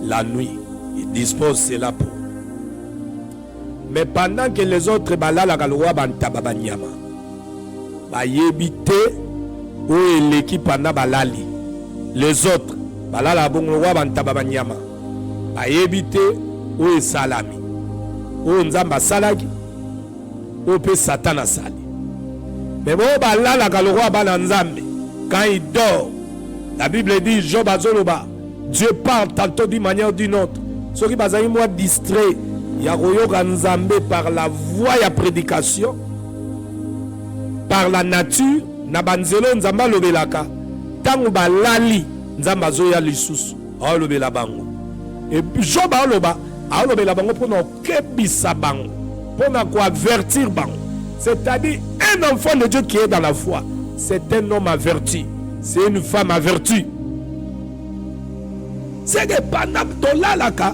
[SPEAKER 2] la nuit. Il dispose cela pour. Mais pendant que les autres balala kalwa bantaba banyama, bayebite ou l'équipe anda balali. Les autres balala bongwa bantaba banyama, bayebite ou salami. Ou nzamba salaki, ou pe Satan sali. Mais bon balala kalwa bananzambe. Quand il dort, la Bible dit Job azoloba, Dieu parle tantôt d'une manière ou d'une autre. Ceux qui sont moi distrait, il y a Nzambe par la voix et la prédication, par la nature, Nabanzelo Nzamba lobelaka, tango balali Nzamba zoya lisusu, a lobela bango. Et Job aloba, a lobela bango pour nous kebisa bango, pour nous avertir bango. C'est-à-dire un enfant de Dieu qui est dans la foi. C'est un homme averti. C'est une femme avertie. C'est que pendant que l'alaka,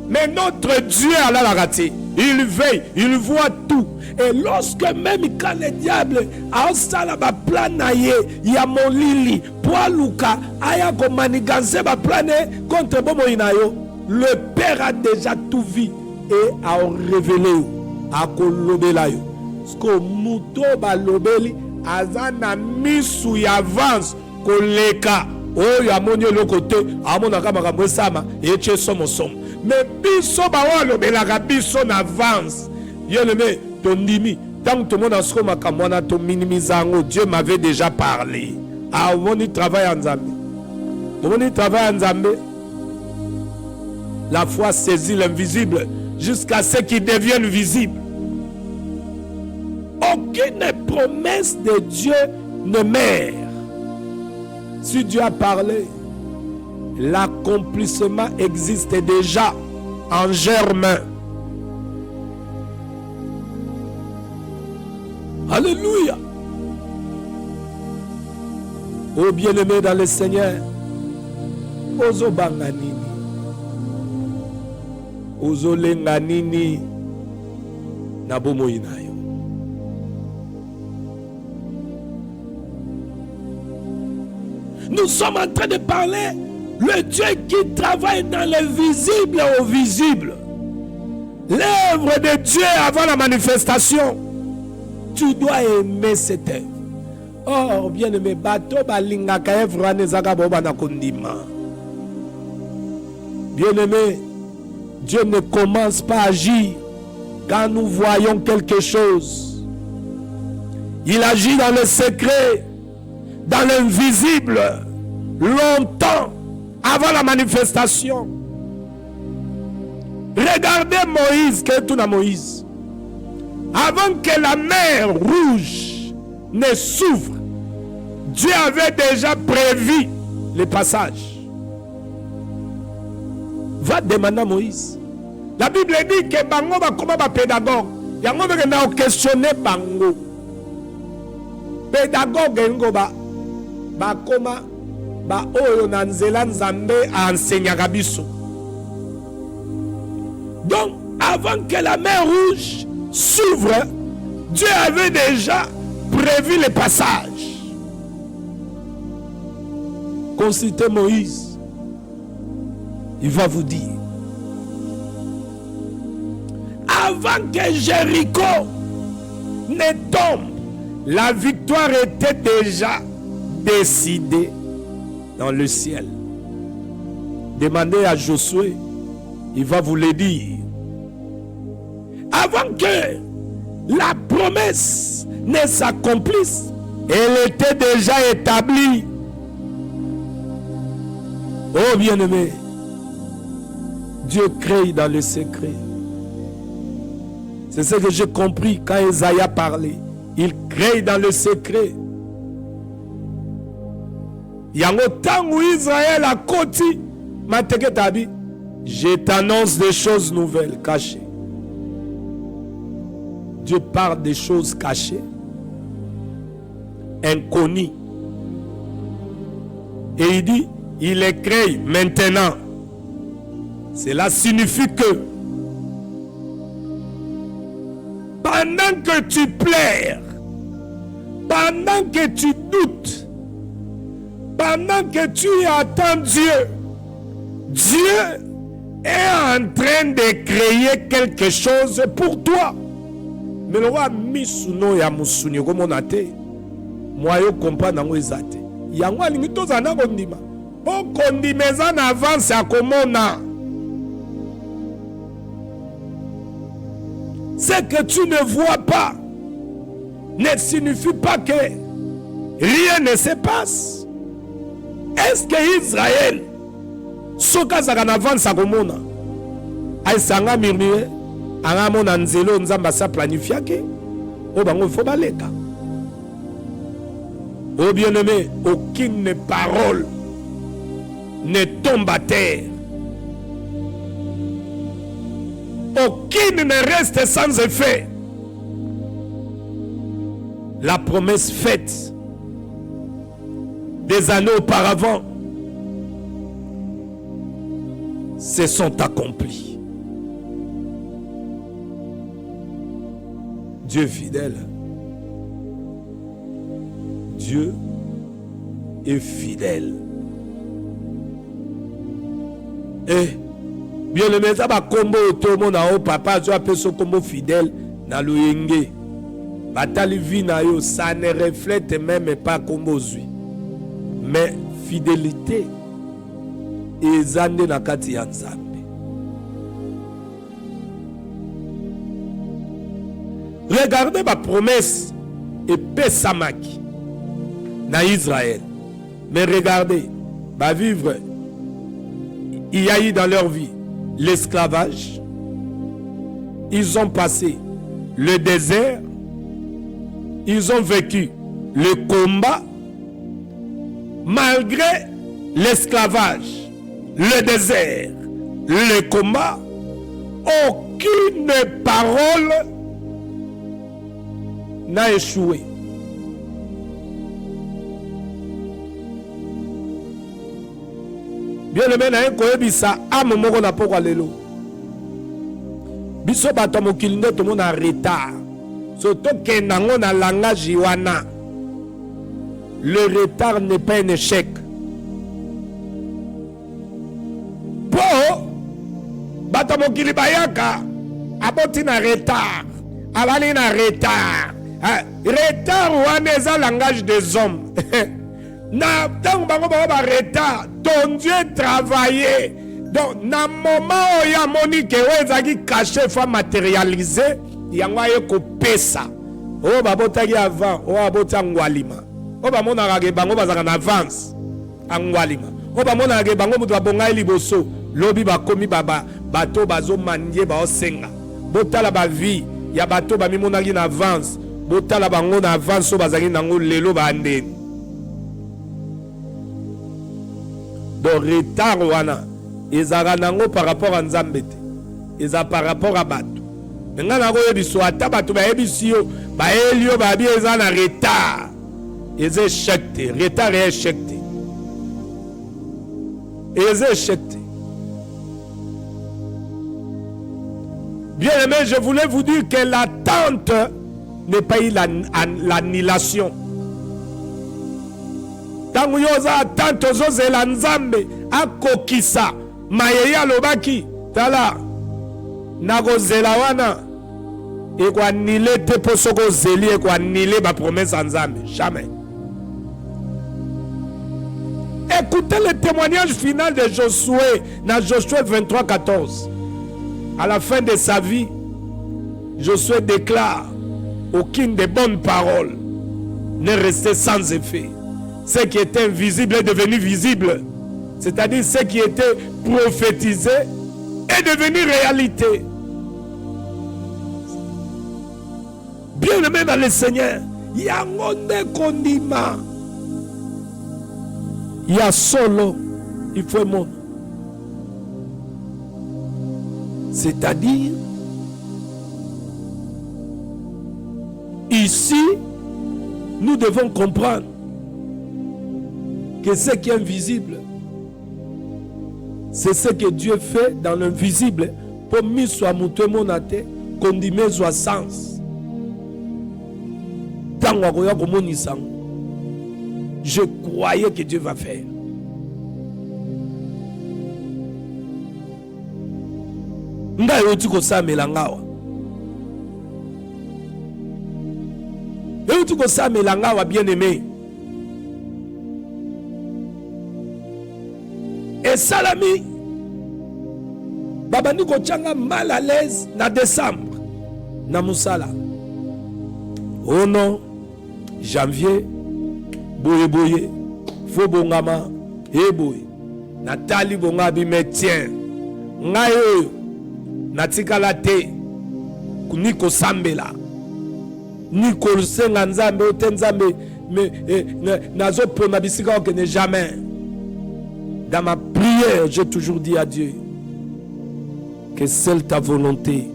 [SPEAKER 2] mais notre Dieu a la raté. Il veille, il voit tout. Et lorsque même quand le diable a un plan, il y a mon lili, poiluka, aya komaniganse ba plan contre Bomo Inayo, le Père a déjà tout vu et a révélé, a kolobela yo. Sko muto balobeli azana misu ya avance koleka oyo amonyo lokote amona kama kamwe sama eche somo somo mais biso ba lobelaka biso na avance bien-aimé tondimi tant que tout le monde a ce makamwana to minimizango Dieu m'avait déjà parlé ah on y travaille en Zambie on y travaille en Zambie la foi saisit l'invisible jusqu'à ce qu'il devienne visible. Aucune promesse de Dieu ne meurt. Si Dieu a parlé, l'accomplissement existe déjà en germe. Alléluia. Oh bien-aimé dans le Seigneur, ozo banganini, ozo lenganini, nabomo inayo. Nous sommes en train de parler le Dieu qui travaille dans le visible et au visible. L'œuvre de Dieu avant la manifestation. Tu dois aimer cette œuvre. Or, bien-aimé, bato balingaka œuvre nezaka boba na kondima. Bien-aimé, Dieu ne commence pas à agir quand nous voyons quelque chose. Il agit dans le secret, dans l'invisible, longtemps avant la manifestation. Regardez Moïse, que tout na Moïse. Avant que la mer rouge ne s'ouvre, Dieu avait déjà prévu le passage. Va demander à Moïse. La Bible dit que bango va comme un pédagogue. Yango va questionner bango. Pédagogue ngo ba koma ba oyo na nzela nzambe enseignaka biso. Donc avant que la mer rouge s'ouvre, Dieu avait déjà prévu le passage. Consultez Moïse. Il va vous dire. Avant que Jéricho ne tombe, la victoire était déjà décidée dans le ciel. Demandez à Josué, il va vous le dire. Avant que la promesse ne s'accomplisse, elle était déjà établie. Oh bien-aimé, Dieu crée dans le secret. C'est ce que j'ai compris quand Isaïe a parlé. Il crée dans le secret. Yango tangu Israël a koti mateke tabi. Je t'annonce des choses nouvelles cachées. Dieu parle des choses cachées, inconnues. Et il dit, il les crée maintenant. Cela signifie que pendant que tu pleures, pendant que tu doutes, pendant que tu attends Dieu, Dieu est en train de créer quelque chose pour toi. Mais le roi misuno ya musuni komonate moi yo comprendre ngo ezate yango alingi tozana kondima po kondimeza na avance ya komona. Ce que tu ne vois pas ne signifie pas que rien ne se passe. Est-ce que Israël sokazaka na avance ya komona aisanga murmure angamona nzelo nzamba sa planifiake o bango faut baleka. Oh bien-aimé, aucune parole ne tombe à terre. Aucune ne reste sans effet. La promesse faite des années auparavant se sont accomplies. Dieu est fidèle. Dieu est fidèle. Et bien le message va combo tout le monde au papa, tu appelles ce combo fidèle dans le yenge. Batali vina yo, ça ne reflète même pas combo zui. Mais fidélité et zande na kati ya nzambe. Regardez ma promesse et Pessamaki dans Israël. Mais regardez, va vivre, il y a eu dans leur vie l'esclavage. Ils ont passé le désert. Ils ont vécu le combat. Malgré l'esclavage, le désert, le combat, aucune parole n'a échoué. Bien aimé, na koyebisa ame moko na poko lelo. Biso bato mokili nde tomo na retard. Surtout que nango na langage wana. Le retard n'est pas un échec. Po bato mokili bayaka aboti na retard. Abali na retard. Retard wana eza langage des hommes. Na tango bango ba retard, ton Dieu travaillé. Donc na moment où ya monique ezaki caché fa matérialiser, yango aye ko pesa. O babotaki avant, o abota ngwalima. O ba mona rage bango bazaka na avance angwalima. O ba mona rage bango mutu babonga liboso, lobi bakomi baba bato bazo manje ba osenga. Botala ba vie ya bato ba mimonaki na avance. Botala bango na avance o bazaki nango lelo ba ndeni. Donc retard wana ezaka nango par rapport à Nzambe te. Eza par rapport à bato. Nga na koyebi so ata bato ba yebisi yo ba elio ba bi eza na retard. Eza échec te, retard et échec te. Eza échec te. Bien aimé, je voulais vous dire que l'attente n'est pas l'annulation. Tangu yoza attente ozozela Nzambe akokisa mayeye alobaki tala nakozela wana ekoanile te po soko ozeli ekoanile ba promesse ya Nzambe jamais. Écoutez le témoignage final de Josué dans Josué 23:14. À la fin de sa vie, Josué déclare aucune des bonnes paroles n'est resté sans effet. Ce qui était invisible est devenu visible. C'est-à-dire ce qui était prophétisé est devenu réalité. Bien aimé dans le Seigneur, il y a un condiment. Il y a solo, il faut mon. C'est-à-dire, ici, nous devons comprendre que ce qui est invisible, c'est ce que Dieu fait dans l'invisible pour mis soit monter mon athée, condimé soit sens. Je croyais que Dieu va faire. Nga yoti ko sa melangawa. Yoti ko sa melangawa bien aimé. Et Salami, Babani Kochanga mal à l'aise na décembre, na Moussala. Oh non, janvier, boye boye, fo bongama, e boye. Nathalie bongabi métier, ngayo, natikala te, niko sambela, niko senga nzambe, otenzambe, nazo pona bisika que ne jamais. Dans ma prière, j'ai toujours dit à Dieu que seule ta volonté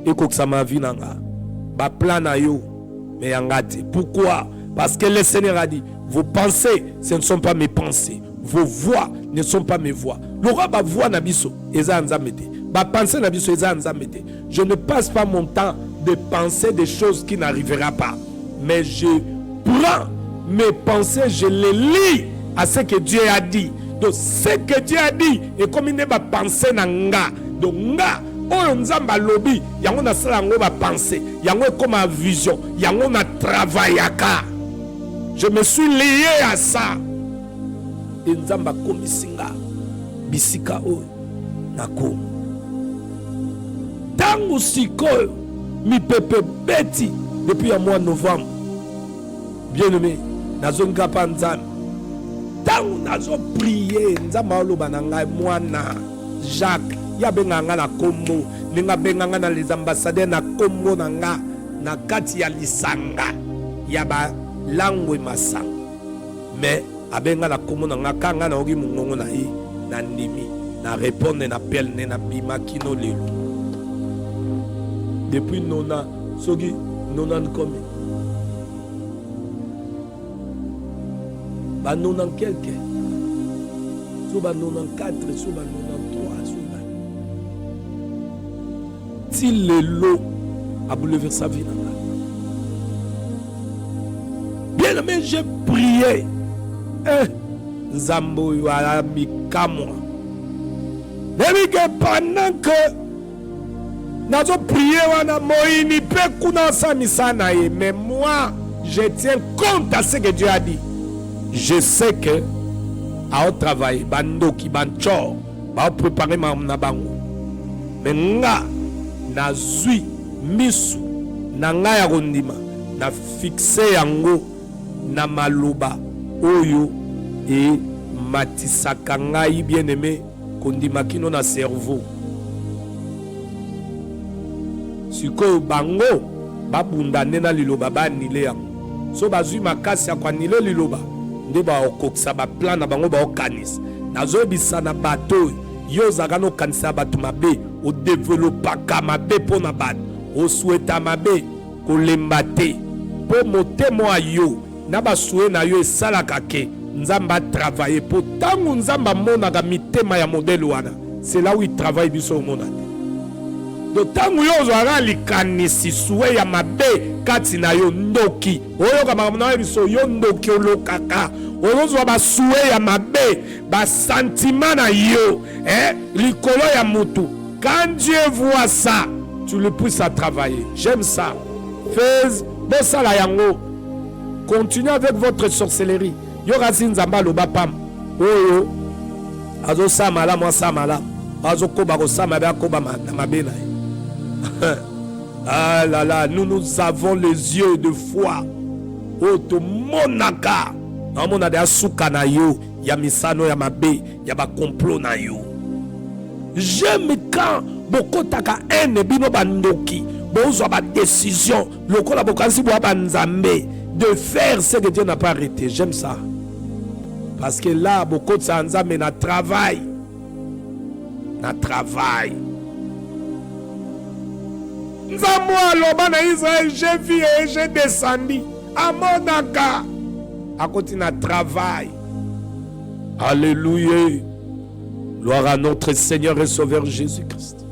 [SPEAKER 2] et que ça m'a vu nanga. Ba plan na yo mais yangati. Pourquoi? Parce que le Seigneur a dit vos pensées, ce ne sont pas mes pensées. Vos voix ne sont pas mes voix. L'aura ba voix na biso eza nzamete. Ba pensée na biso eza nzamete. Je ne passe pas mon temps de penser des choses qui n'arriveront pas. Mais je prends mes pensées, je les lis à ce que Dieu a dit. Donc ce que Dieu a dit et comme il n'est pas pensé nanga. Donc nga oyo nzamba lobi yango na sala ngo ba pensée, yango comme ma vision, yango na travaillaka. Je me suis lié à ça. Et nzamba komisinga bisika oyo nako. Tangu sikoyo mi pepe beti depuis le mois de novembre. Bien aimé, nazonga pa nzambe. Tangu nazo prier nzamba oloba na ngai mwana Jacques ya benganga na kombo ninga benganga na les ambassadeurs na kombo na nga na kati ya lisanga ya ba langwe masanga mais abenga na kombo na nga kanga na ogi mungongo na yi na ndimi na répondre na appel na bima kino lelo depuis nona sogi nona komi Ba 90 quelque. So ba 94, so ba 93, so ba. Ti lelo a bouleversé sa vie. Bien aimé, j'ai prié. Zambo yala mikamwa. Pendant que nous avons prié, mais moi, je tiens compte à ce que Dieu a dit. Je sais que à travail, bando qui bancho, va préparer ma nabango. Mais nga na zui misu na nga ya rondima na fixé yango na maloba oyo et matisaka ngai bien aimé kondima kino na cerveau. Siko bango babundane na liloba ba nile yango. So bazui makasi ya kwa nile liloba nde ba okokisa ba plan na bango ba okanis. Nazo bisa na bato yo zagano kanisa bato mabe o développaka mabe pona bad. O souhaita mabe ko lembate po motemo ayo na ba souhait na yo esalaka ke Nzamba travailler pour tangu Nzamba monaka mitema ya modèle wana. C'est là où il travaille biso au monde. Donc tangu yo zwa likanisi souhait ya mabe kati na yo ndoki. Oyo kama na biso yo ndoki olokaka. Oyo zwa ba souhait ya mabe, ba sentiment na yo, likolo ya mutu. Quand Dieu voit ça, tu le pousses à travailler. J'aime ça. Fais bossa la yango. Continuez avec votre sorcellerie. Yo rasin zamba lo bapam. Oyo azo samala moi samala. Azo koba ko samaba koba na mabena. Ah là là, nous avons les yeux de foi. O to monaka. Amona de asuka na yo, ya misano ya mabe, ya ba complot na yo. J'aime quand bokotaka ene bino bandoki, bozwa ba décision, lokola bokansi bo banzambe de faire ce que Dieu n'a pas arrêté. J'aime ça. Parce que là, beaucoup de sanza mais na travail. Na travail. Nzamwa loba na Israël, j'ai vu et j'ai descendu. Amonaka. À côté na travail. Alléluia. Gloire à notre Seigneur et Sauveur Jésus-Christ.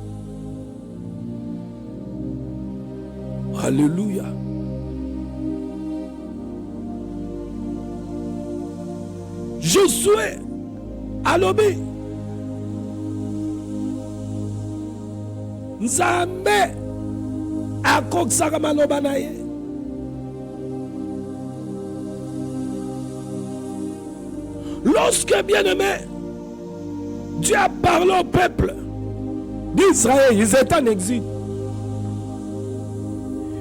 [SPEAKER 2] Alléluia. Josué, alobi, Nzambe akokisaka maloba na ye. Lorsque, bien-aimé, Dieu a parlé au peuple d'Israël, ils étaient en exil.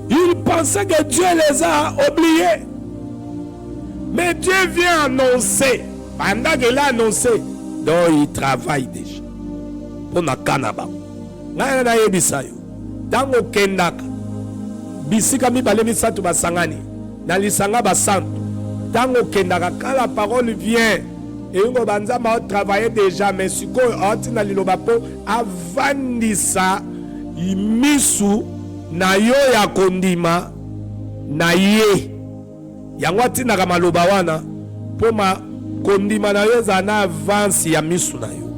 [SPEAKER 2] Ils pensaient que Dieu les a oubliés. Mais Dieu vient annoncer. Pendant qu'il a annoncé, donc il travaille déjà. Pour na kanaba. Nga na yebisayo. Tango kendaka. Bisika mi balemi satu basangani. Na lisanga basantu. Tango kendaka, quand la parole vient, et on va travailler déjà, mais si on a lilobapo avandisa imisu na yo ya kondima na ye. Yangwati na kamaloba wana poma kondima na yo za na avance ya misu na yo.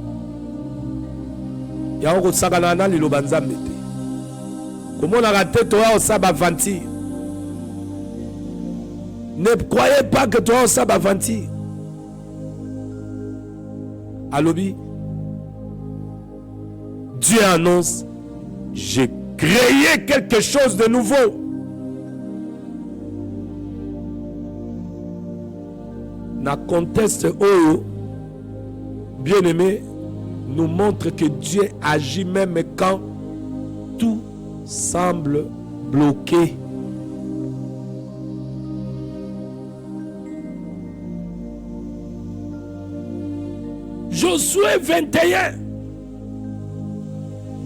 [SPEAKER 2] Yango kosaka na liloba nzambe te. Komona ka te toa osaba aventure. Ne croyez pas que toi osaba aventure. Alobi, Dieu annonce, j'ai créé quelque chose de nouveau. Na conteste oyo, bien aimé, nous montre que Dieu agit même quand tout semble bloqué. Josué 21,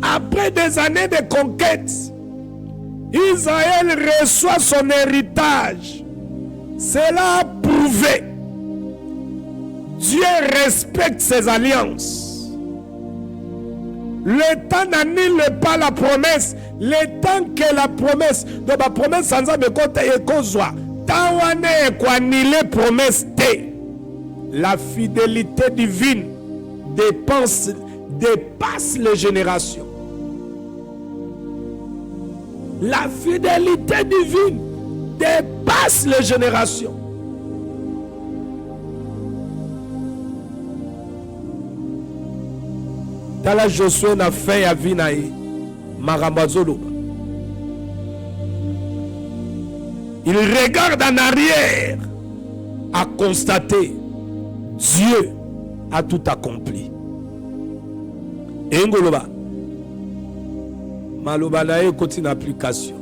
[SPEAKER 2] après des années de conquête, Israël reçoit son héritage. Cela a prouvé. Dieu respecte ses alliances. Le temps n'annule pas la promesse. Le temps que la promesse, de la promesse sans me côté et kozwa, tawane et quoi annule promesse te. La fidélité divine dépasse les générations. La fidélité divine dépasse les générations. Tala Josué n'a fait à Vinaï, Marambazolo. Il regarde en arrière à constater Dieu a tout accompli. Et Ngoloba, Maloba na continue application.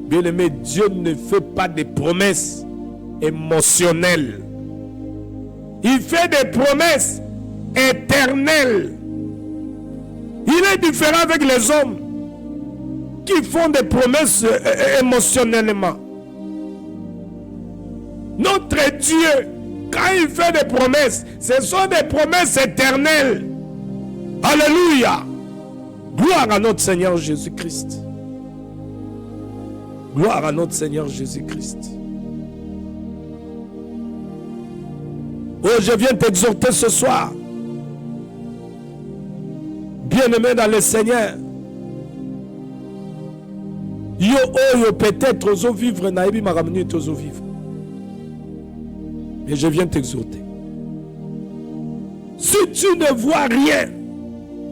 [SPEAKER 2] Bien aimé, Dieu ne fait pas des promesses émotionnelles. Il fait des promesses éternelles. Il est différent avec les hommes qui font des promesses émotionnellement. Notre Dieu, quand il fait des promesses, ce sont des promesses éternelles. Alléluia. Gloire à notre Seigneur Jésus-Christ. Gloire à notre Seigneur Jésus-Christ. Oh, je viens t'exhorter ce soir. Bien-aimé dans le Seigneur. Yo peut-être oso vivre naïbi maramni tozo vivre. Mais je viens t'exhorter. Si tu ne vois rien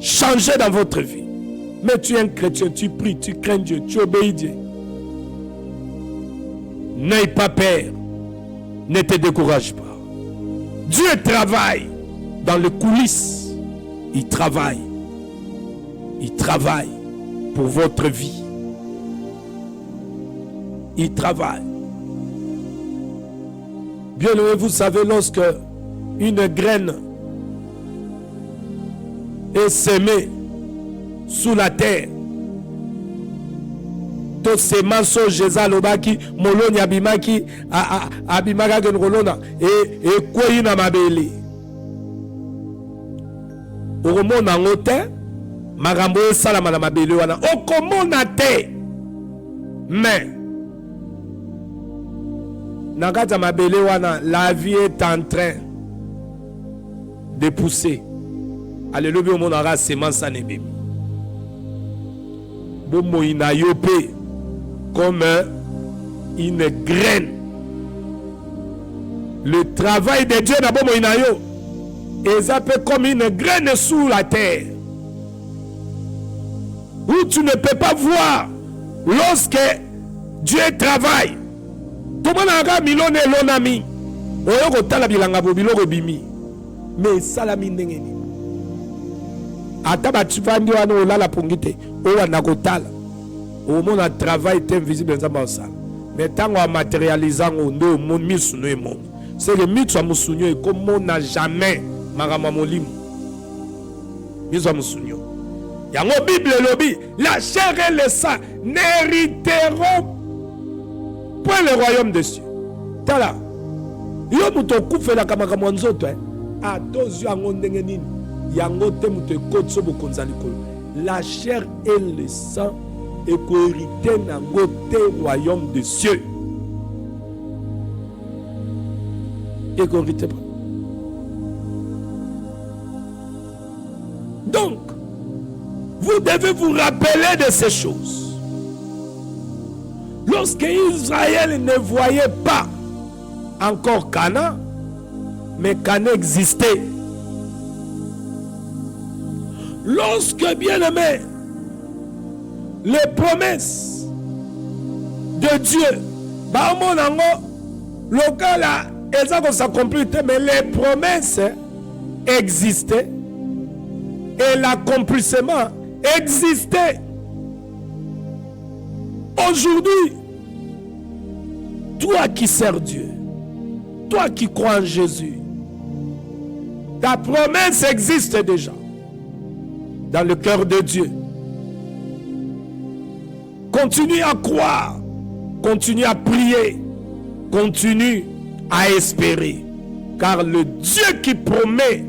[SPEAKER 2] changer dans votre vie, mais tu es un chrétien, tu pries, tu crains Dieu, tu obéis Dieu, n'aie pas peur, ne te décourage pas. Dieu travaille dans les coulisses. Il travaille pour votre vie. Il travaille. Bien aimé, vous savez, lorsque une graine est semée sous la terre, to semence Jésus lobaki moloni abimaki abimaka genrolona et koyi na mabele. Okomona ngote makambo esalama na mabele wana okomona te, mais Nakata mabele wana, la vie est en train de pousser. Alléluia, on aura semence en ébé. Bomo ina yopé comme une graine. Le travail de Dieu na bomo ina yo est un peu comme une graine sous la terre. Où tu ne peux pas voir lorsque Dieu travaille. Tomananga milone lonami. Oyoko tala bilanga bobiloko bimi. Mais salami ndengeni. Ataba tuvandi wana olala pongite. Owa nakotala. Omona travail est invisible dans ma salle. Mais tant qu'on matérialisant ndo mon misuno e mon. C'est que mitwa musunyo e comme on n'a jamais marama molimu. Mitwa musunyo. Yango Bible lobi, la chair et le sang n'hériteront point le royaume des cieux. Tala. Yo muto kufela kama kama nzoto a tozu yango ndenge nini. Yango te muto ekotso bokonza likolo. La chair et le sang écohérité nango te royaume des cieux. Écohérité pas. Donc, vous devez vous rappeler de ces choses. Lorsque Israël ne voyait pas encore Canaan, mais Canaan existait. Lorsque, bien aimé, les promesses de Dieu, elles ont s'accompli, mais les promesses existaient et l'accomplissement existait. Aujourd'hui, toi qui sers Dieu, toi qui crois en Jésus, ta promesse existe déjà dans le cœur de Dieu. Continue à croire, continue à prier, continue à espérer, car le Dieu qui promet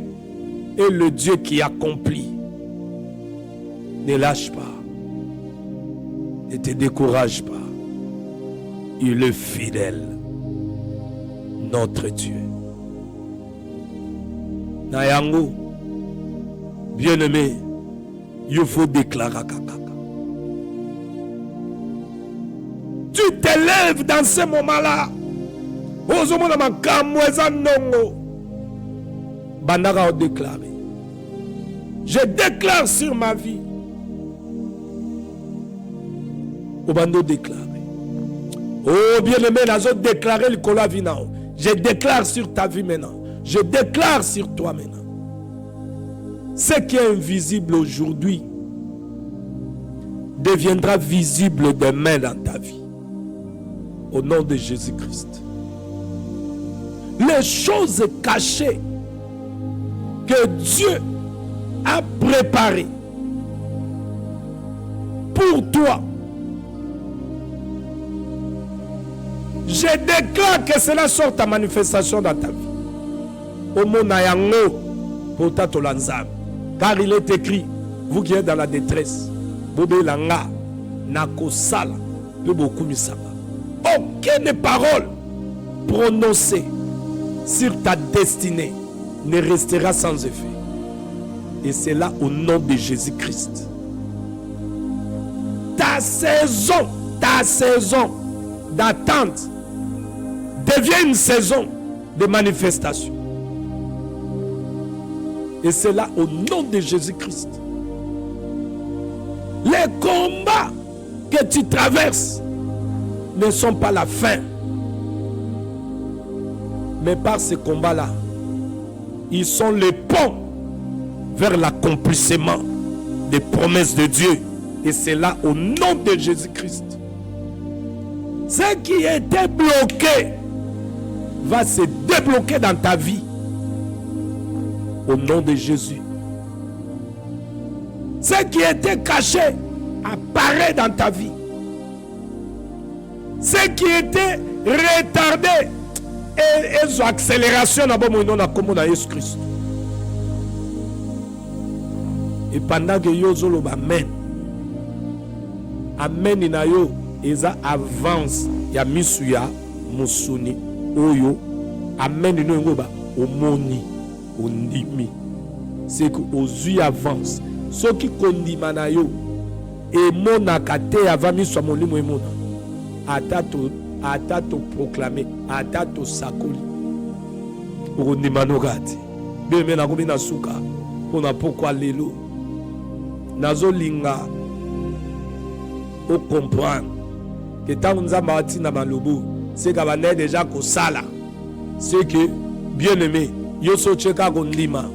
[SPEAKER 2] est le Dieu qui accomplit. Ne lâche pas. Ne te décourage pas. Il est fidèle, notre Dieu. Na yango, bien-aimé, il faut déclarer kaka. Tu t'élèves dans ce moment-là. Ozomona makambo eza ndongo. Bandaka déclarer. Je déclare sur ma vie. Obando déclarer. Oh bien-aimé, nazo déclarer le kola vinao. Je déclare sur ta vie maintenant. Je déclare sur toi maintenant. Ce qui est invisible aujourd'hui deviendra visible demain dans ta vie. Au nom de Jésus-Christ. Les choses cachées que Dieu a préparées pour toi, je déclare que cela sorte en manifestation dans ta vie. Au mot nayango pour tatolanzam. Car il est écrit, vous qui êtes dans la détresse, Bobé Langa, Nako Sala, le Bokumisama. Aucune parole prononcée sur ta destinée ne restera sans effet. Et c'est là au nom de Jésus-Christ. Ta saison d'attente devient une saison de manifestation. Et c'est là au nom de Jésus-Christ. Les combats que tu traverses ne sont pas la fin. Mais par ces combats-là, ils sont le pont vers l'accomplissement des promesses de Dieu. Et c'est là au nom de Jésus-Christ. Ce qui était bloqué va se débloquer dans ta vie. Au nom de Jésus. Ce qui était caché apparaît dans ta vie. Ce qui était retardé et son accélération dans Jésus Christ. Et pendant que Yozolo amen. Amen inayo eza avance ya misuya musuni oyo amen ino ngoba omoni ondimi. C'est que ozu avance. Ce qui kondima na yo et monaka te avant miswa molimo emona. Atato proclamer, atato sakoli. Okondima no kati. Beme na komi na suka pona pourquoi lelo. Nazo linga o comprendre que tant nzamba atina malobo c'est que bana déjà ko sala. C'est que bien aimé yo so cheka kondima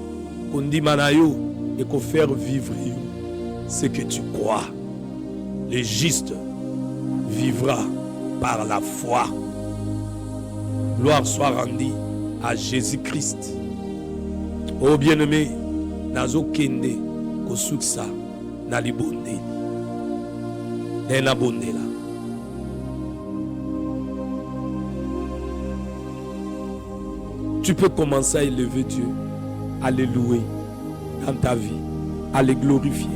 [SPEAKER 2] na yo et ko faire vivre yo ce que tu crois. Le juste vivra par la foi. Gloire soit rendue à Jésus-Christ. Oh bien-aimé, nazo kende ko suksa na libonde. Na bonde là. Tu peux commencer à élever Dieu, à le louer dans ta vie, à le glorifier.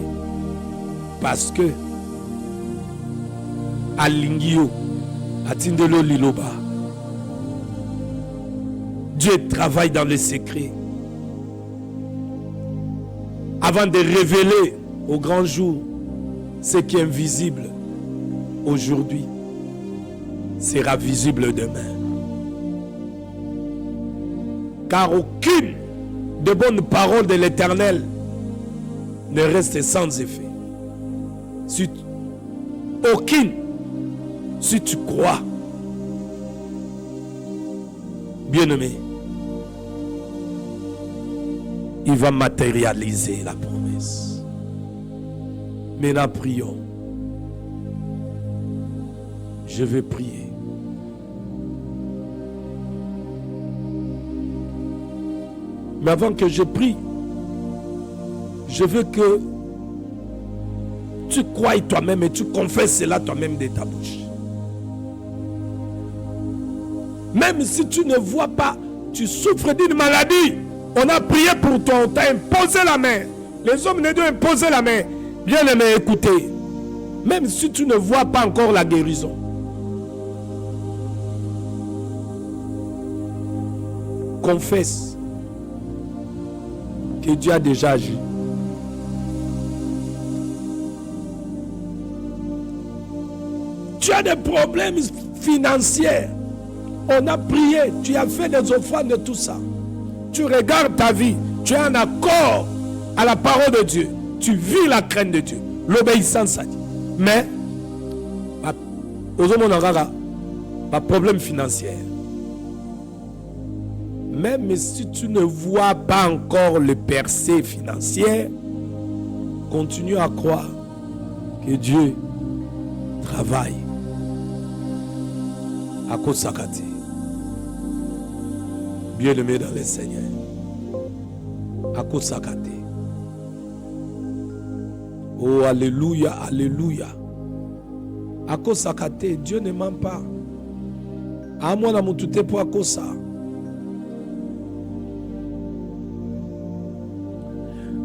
[SPEAKER 2] Parce que Alingio, Atindelo Liloba, Dieu travaille dans les secrets. Avant de révéler au grand jour ce qui est invisible aujourd'hui sera visible demain. Car aucune des bonnes paroles de l'Éternel ne reste sans effet. Aucune, si tu crois, bien-aimé, il va matérialiser la promesse. Maintenant, prions. Je vais prier. Mais avant que je prie, je veux que tu croies toi-même et tu confesses cela toi-même de ta bouche. Même si tu ne vois pas, tu souffres d'une maladie, on a prié pour toi, on t'a imposé la main. Les hommes ne doivent imposer la main. Bien aimé, écoutez. Même si tu ne vois pas encore la guérison, confesse que Dieu a déjà agi. Tu as des problèmes financiers. On a prié, tu as fait des offrandes de tout ça. Tu regardes ta vie, tu es en accord à la parole de Dieu. Tu vis la crainte de Dieu, l'obéissance à Dieu. Mais, pas problème financier. Même si tu ne vois pas encore le percée financier, continue à croire que Dieu travaille à cause de sa qualité. Bien-aimé dans le Seigneur, à cause de sa qualité. Oh, alléluia, alléluia. À cause de sa qualité, Dieu ne ment pas. À moi, je suis tout pour à cause de ça.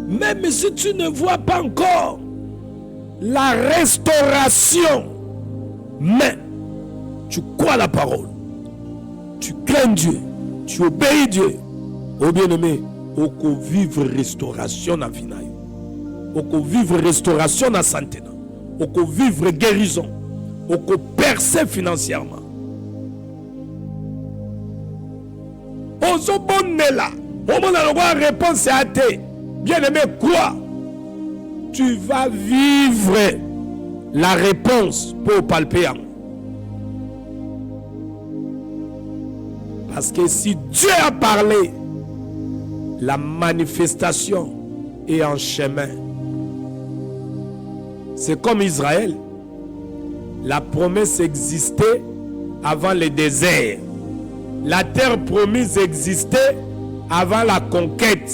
[SPEAKER 2] Même si tu ne vois pas encore la restauration, mais tu crois la parole, tu crains Dieu, tu obéis Dieu. Oh bien-aimé, au qu'on vivre restauration dans la vie, au qu'on vivre restauration dans la santé, au qu'on vivre guérison, au qu'on percer financièrement. Aux bonnes là, au moment où la réponse est athée. Bien-aimé, quoi? Tu vas vivre la réponse pour palper. Parce que si Dieu a parlé, la manifestation est en chemin. C'est comme Israël. La promesse existait avant le désert. La terre promise existait avant la conquête.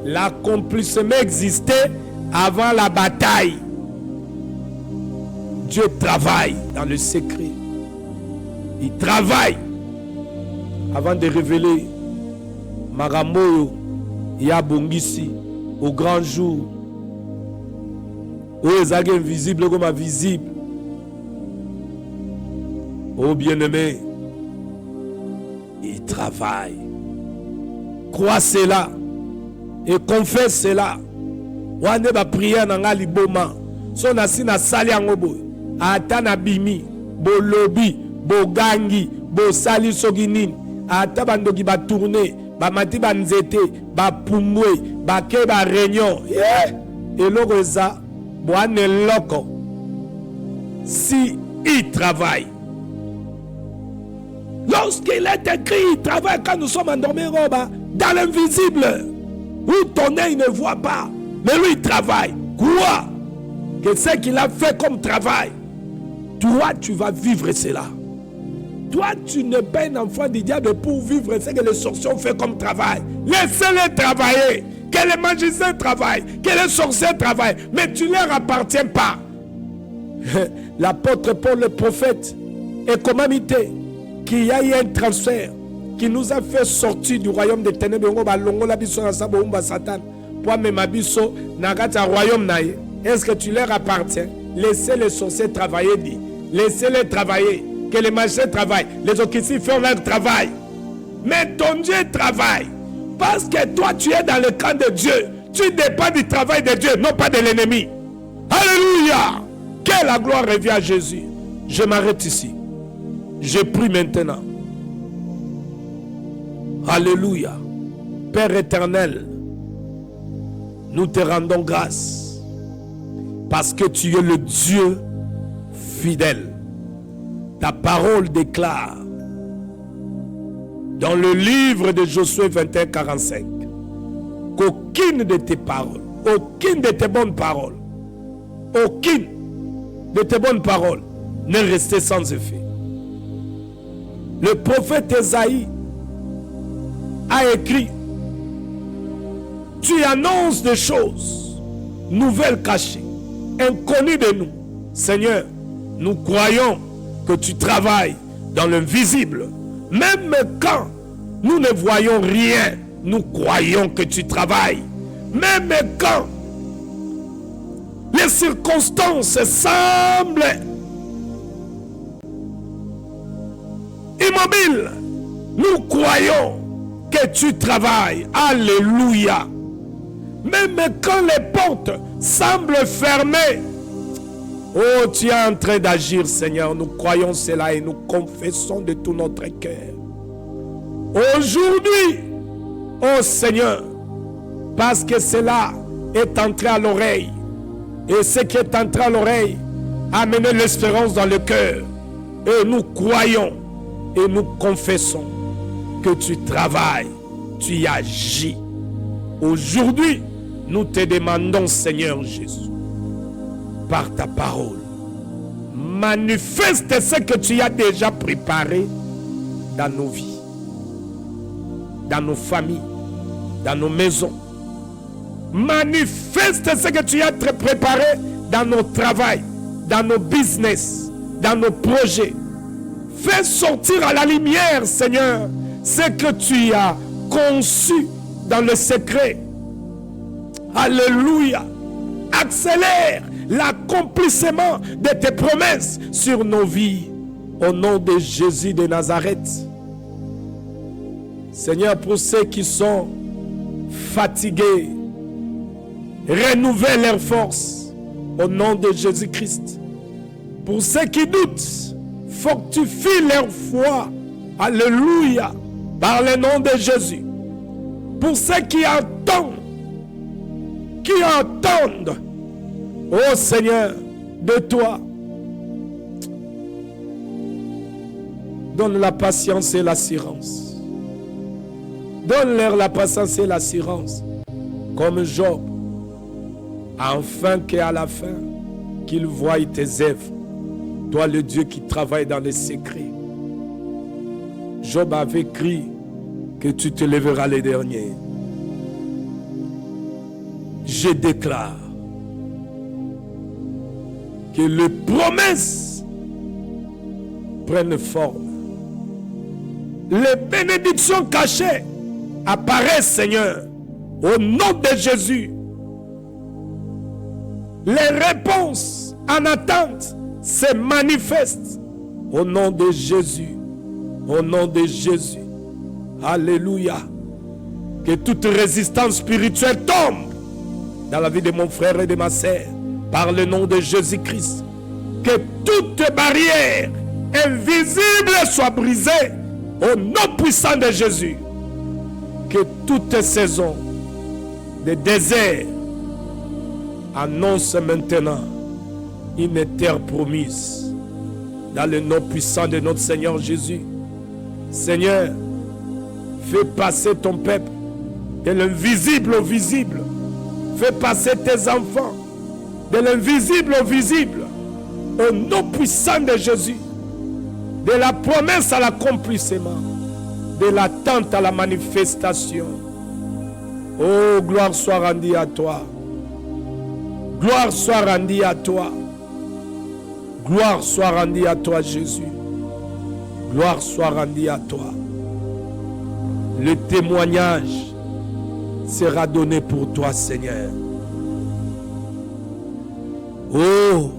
[SPEAKER 2] L'accomplissement existait avant la bataille. Dieu travaille dans le secret. Il travaille avant de révéler Maramboyo, Yabongisi, au grand jour. Où les invisibles comme invisibles. Oh bien-aimé, il travaille. Crois cela. Et confesse cela. Wane ba prière nanga liboma. So na sina sali angobo. Ata na bimi, bo lobi, bo gangi, bo sali soginin. Ata bandoki ba tourner, ba mati ba nzete, ba pumbwe, ba ke ba réunion. Et loko eza, bo ane loko. Si il travaille. Lorsqu'il est écrit, il travaille quand nous sommes endormis dans l'invisible. Où ton œil ne voit pas, mais lui il travaille. Quoi? Que ce qu'il a fait comme travail, toi tu vas vivre cela. Toi tu n'es pas un enfant du diable pour vivre ce que les sorciers ont fait comme travail. Laissez-les travailler. Que les magiciens travaillent, que les sorciers travaillent, mais tu ne leur appartiens pas. L'apôtre Paul, le prophète, est commandité qu'il y a eu un transfert qui nous a fait sortir du royaume des ténèbres. Est-ce que tu leur appartiens? Laissez les sorciers travailler, dit. Laissez-les travailler. Que les magiciens travaillent. Les autres ici font leur travail. Mais ton Dieu travaille. Parce que toi, tu es dans le camp de Dieu. Tu dépends du travail de Dieu, non pas de l'ennemi. Alléluia! Que la gloire revient à Jésus. Je m'arrête ici. Je prie maintenant. Alléluia. Père éternel, nous te rendons grâce parce que tu es le Dieu fidèle. Ta parole déclare dans le livre de Josué 21, 45 qu'aucune de tes paroles, aucune de tes bonnes paroles, aucune de tes bonnes paroles n'est restée sans effet. Le prophète Esaïe a écrit: tu annonces des choses nouvelles cachées, inconnues de nous. Seigneur, nous croyons que tu travailles dans l'invisible. Même quand nous ne voyons rien, nous croyons que tu travailles. Même quand les circonstances semblent immobiles, nous croyons que tu travailles. Alléluia. Même quand les portes semblent fermées, oh, tu es en train d'agir, Seigneur. Nous croyons cela et nous confessons de tout notre cœur. Aujourd'hui, oh Seigneur, parce que cela est entré à l'oreille, et ce qui est entré à l'oreille a amené l'espérance dans le cœur. Et nous croyons et nous confessons que tu travailles, tu y agis. Aujourd'hui, nous te demandons, Seigneur Jésus, par ta parole, manifeste ce que tu as déjà préparé dans nos vies, dans nos familles, dans nos maisons. Manifeste ce que tu as préparé dans nos travail, dans nos business, dans nos projets. Fais sortir à la lumière, Seigneur, ce que tu as conçu dans le secret. Alléluia. Accélère l'accomplissement de tes promesses sur nos vies. Au nom de Jésus de Nazareth. Seigneur, pour ceux qui sont fatigués, renouvelle leurs forces. Au nom de Jésus-Christ. Pour ceux qui doutent, fortifie leur foi. Alléluia. Par le nom de Jésus. Pour ceux qui attendent, oh Seigneur, de toi, donne la patience et l'assurance. Donne-leur la patience et l'assurance, comme Job, afin qu'à la fin, qu'ils voient tes œuvres. Toi, le Dieu qui travaille dans les secrets. Job avait écrit que tu te lèveras les derniers. Je déclare que les promesses prennent forme. Les bénédictions cachées apparaissent, Seigneur, au nom de Jésus. Les réponses en attente se manifestent au nom de Jésus. Au nom de Jésus. Alléluia. Que toute résistance spirituelle tombe dans la vie de mon frère et de ma sœur, par le nom de Jésus-Christ. Que toute barrière invisible soit brisée au nom puissant de Jésus. Que toute saison de désert annonce maintenant une terre promise dans le nom puissant de notre Seigneur Jésus. Seigneur, fais passer ton peuple de l'invisible au visible. Fais passer tes enfants de l'invisible au visible. Au nom puissant de Jésus. De la promesse à l'accomplissement. De l'attente à la manifestation. Oh, gloire soit rendue à toi. Gloire soit rendue à toi. Gloire soit rendue à toi, Jésus. Gloire soit rendue à toi. Le témoignage sera donné pour toi, Seigneur. Oh,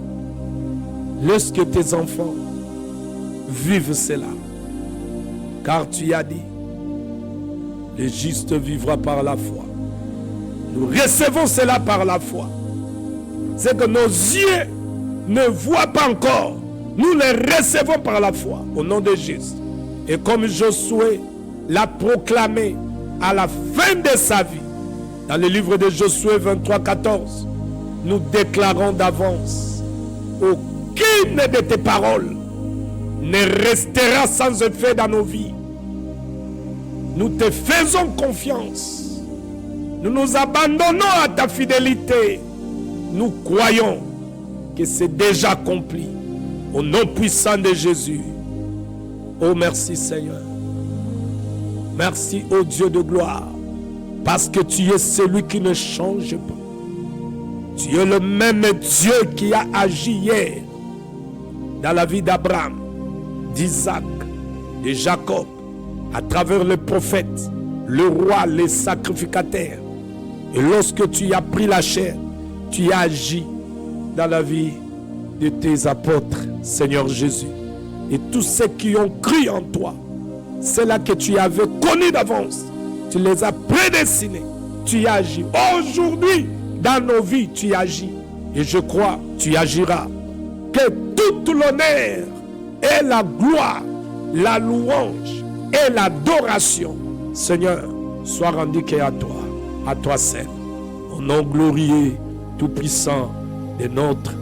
[SPEAKER 2] laisse que tes enfants vivent cela. Car tu as dit, le juste vivra par la foi. Nous recevons cela par la foi. C'est que nos yeux ne voient pas encore. Nous les recevons par la foi, au nom de Jésus. Et comme Josué l'a proclamé à la fin de sa vie, dans le livre de Josué 23, 14, nous déclarons d'avance, aucune de tes paroles ne restera sans effet dans nos vies. Nous te faisons confiance. Nous nous abandonnons à ta fidélité. Nous croyons que c'est déjà accompli. Au nom puissant de Jésus. Oh, merci Seigneur. Merci, ô Dieu de gloire. Parce que tu es celui qui ne change pas. Tu es le même Dieu qui a agi hier dans la vie d'Abraham, d'Isaac, de Jacob, à travers le prophète, le roi, les sacrificateurs. Et lorsque tu as pris la chair, tu as agi dans la vie de tes apôtres, Seigneur Jésus. Et tous ceux qui ont cru en toi, c'est là que tu avais connu d'avance. Tu les as prédestinés tu y agis. Aujourd'hui, dans nos vies, tu y agis. Et je crois, tu y agiras. Que toute l'honneur et la gloire, la louange et l'adoration, Seigneur, soient rendues qu'à toi seul. Au nom glorieux, tout-puissant de notre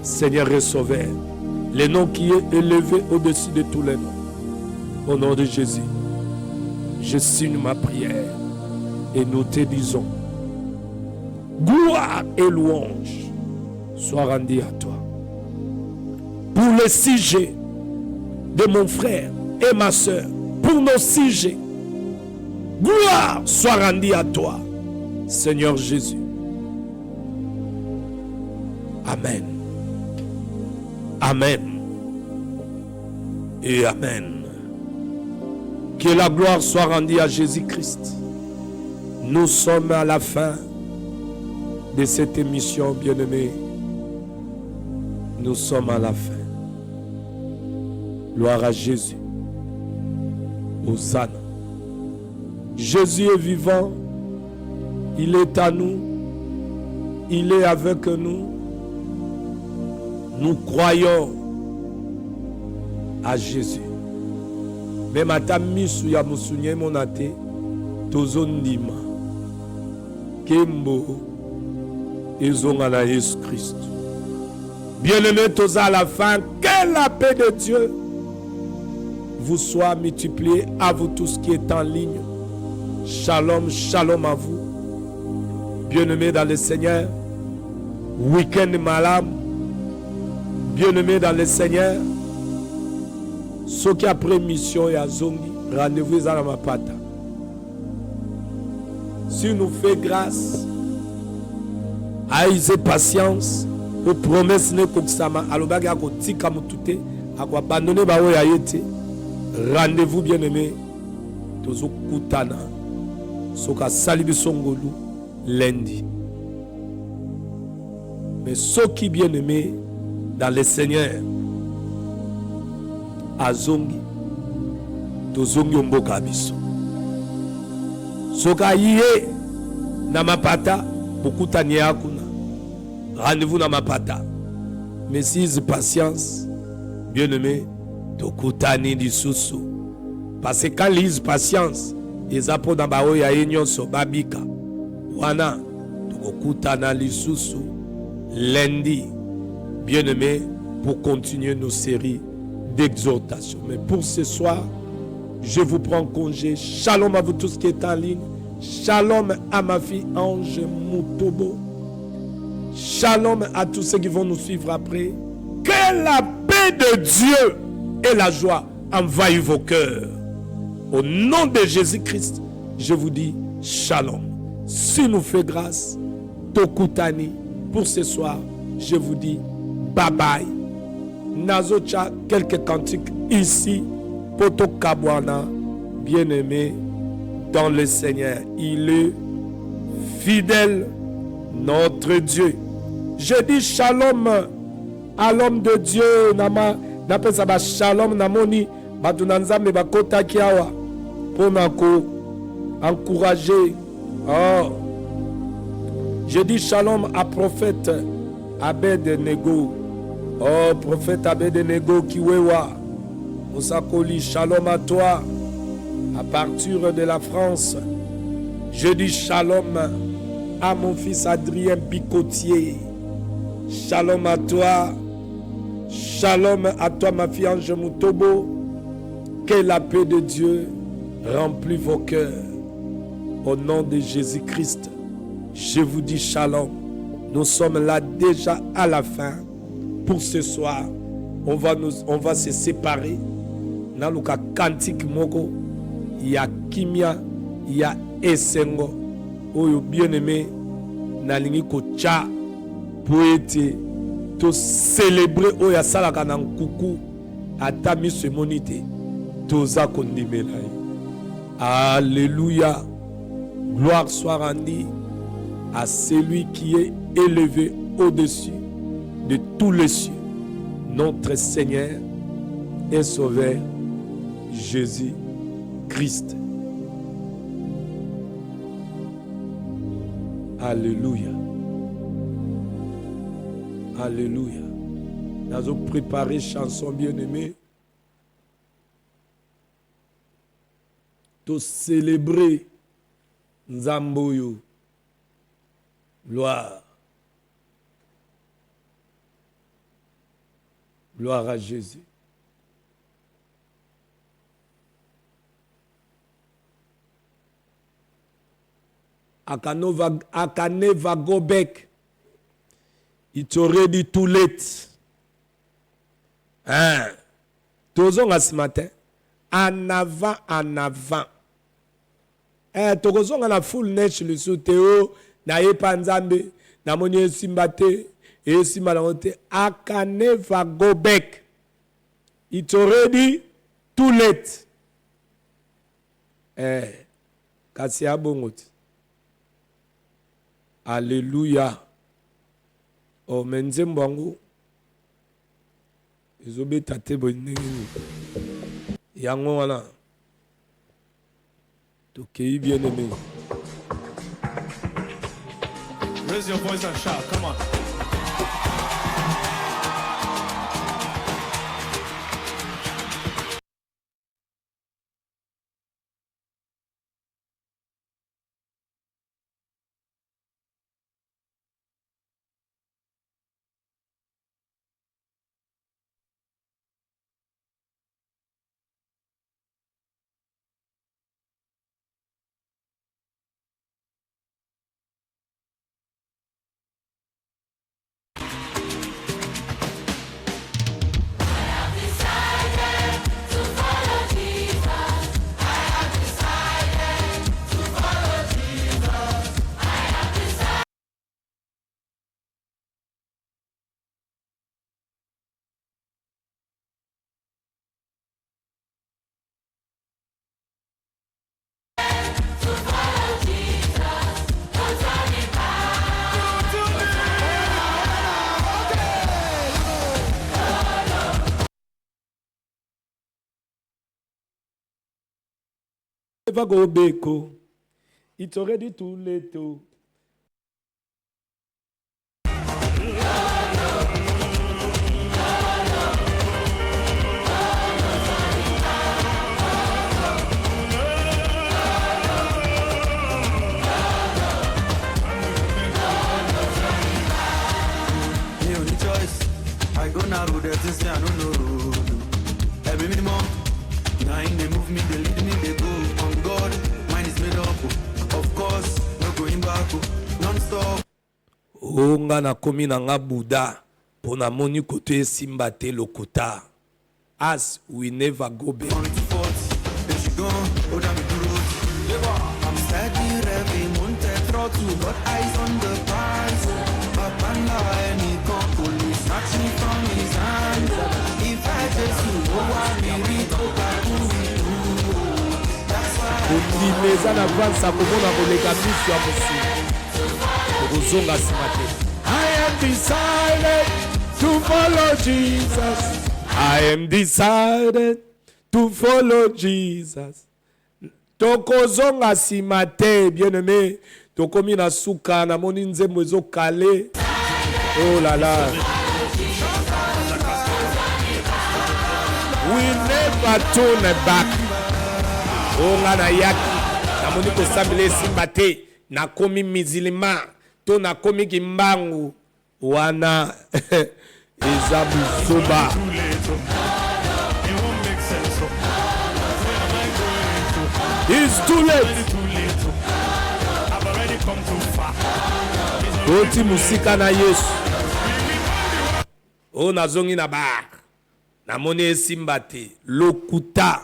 [SPEAKER 2] Seigneur et Sauveur, le nom qui est élevé au-dessus de tous les noms. Au nom de Jésus, je signe ma prière et nous te disons, gloire et louange soient rendues à toi. Pour le sujet de mon frère et ma soeur, pour nos sujets, gloire soit rendue à toi, Seigneur Jésus. Amen. Amen. Et Amen. Que la gloire soit rendue à Jésus-Christ. Nous sommes à la fin de cette émission, bien-aimés. Nous sommes à la fin. Gloire à Jésus. Hosanna. Jésus est vivant. Il est à nous. Il est avec nous. Nous croyons à Jésus. Même à ta misu ya musunye monate tozondima Kembo ezonga na Jésus Christ. Bien-aimés, tous à la fin, que la paix de Dieu vous soit multipliée à vous tous qui êtes en ligne. Shalom, shalom à vous. Bien-aimés dans le Seigneur, week-end malam. Bien-aimés dans le Seigneur, ceux qui après mission et à Zongi, rendez-vous à la Mapata. Si nous fait grâce, aïe patience, aux promesses ne koksama, alobagi ako tika mutute, ako abandonner ba oya yete. Rendez-vous bien-aimés, tozo kutana, soka salibi songolu lundi. Mais ceux qui bien-aimés dans le Seigneur, azongi tozongi mboka biso soka yé na mapata bokutani akuna rendez-vous na mapata mais si patience bien-aimé tokutani lisusu parce que quand lise patience les apôtres dans bao ya nyonso babika wana tokutana lisusu lundi bien-aimé pour continuer nos séries d'exhortation. Mais pour ce soir, je vous prends congé. Shalom à vous tous qui êtes en ligne. Shalom à ma fille Ange Moutobo. Shalom à tous ceux qui vont nous suivre après. Que la paix de Dieu et la joie envahissent vos cœurs. Au nom de Jésus-Christ, je vous dis shalom. Si nous fait grâce, Tokutani, pour ce soir, je vous dis bye bye. Nazocha, quelques cantiques ici, Poto Kabwana, bien-aimé dans le Seigneur. Il est fidèle, notre Dieu. Je dis shalom à l'homme de Dieu. Napesa shalom namoni batunanzambe bakota kiawa ponako encourager. Oh. Je dis shalom à prophète Abed-Nego. Oh, prophète Abed-Nego Kiwewa, Moussakoli, shalom à toi, à partir de la France. Je dis shalom à mon fils Adrien Picotier. Shalom à toi. Shalom à toi, ma fille Ange Moutobo. Que la paix de Dieu remplit vos cœurs. Au nom de Jésus-Christ, je vous dis shalom. Nous sommes là déjà à la fin. Pour ce soir, on va se séparer. Dans le cas cantique moko, il y a Kimia, il y a Esengo. Oyo bien-aimé, nalingi ko cha pour être to célébrer oya salaka na nkuku ata miso monite toza kondimela. Alléluia. Gloire soit rendue à celui qui est élevé au-dessus de tous les cieux, notre Seigneur et Sauveur Jésus-Christ. Alléluia. Alléluia. Nous avons préparé chanson bien-aimée. De célébrer Nzamboyo. Gloire. Gloire à Jésus. Akaneva go back. It's already too late. Hein? Tozonga ce matin. En avant, en avant. Tozonga la full neige le souteo. Na yepa nzambe. Na moni esimbate. Esimalante. Akaneva go back. It's already too late. Kasi abongoti. Alléluia. Oh, menzembo wangu. Izobe tate bonne. Yango wana. Tokei bien aimé.
[SPEAKER 1] Raise your voice and shout. Come on.
[SPEAKER 2] Va go beko. It's already too late.
[SPEAKER 1] I go now road that is I don't know road. Every minimum, nine they move me, they lead me, they go. On God, mine is made up. Of course, no going back, non-stop.
[SPEAKER 2] Onga na komi na nga Buddha, pona moni kote simbate lokota. As we never go back.
[SPEAKER 1] On to 40, then she gone, oh damn it, road. I'm steady, revving, monte, throttle, got eyes on the prize. Up and line, he come, police, snatch me from his hand. If I just you, oh, I be read, oh, that's why
[SPEAKER 2] Meza na vansa komona koleka misu ya mosu. Kozonga simate. I am decided to follow Jesus. I am decided to follow Jesus. Tokozonga simate, bien-aimé. Tokomi na suka na moni nzembo ezo kale. Oh là là. We never turn back. Oh ngana yaki. Na moni ko sambele simbate. Na komi mizilima. To na komi kimbangu. Wana. Ezabu soba. It's too late. Oti musika na Yesu. O nazongi na bar. Na moni esimbate. Lokuta.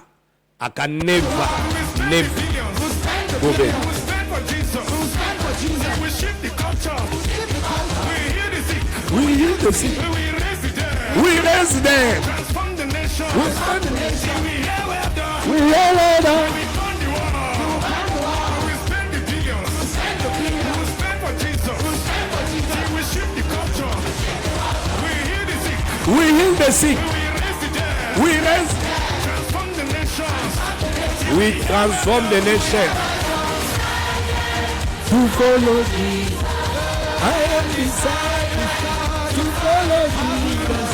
[SPEAKER 2] Aka never. Go back. We heal the sick. We raise them. We heal them. We heal the sick. We raise. We transform the nation. To follow Jesus.
[SPEAKER 1] I am decided to follow Jesus.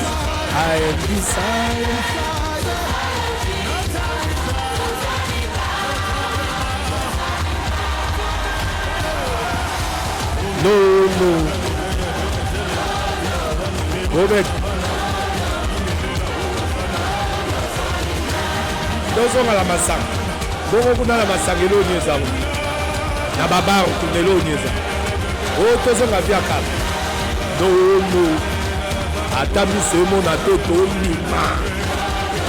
[SPEAKER 1] I am decided. No. Go back. Dozonga la masanga. Bongo kuna la masanga elonyeza ngo. Na baba kunelonyeza. O tozonga via kala. No. Ata miso mona toto lima.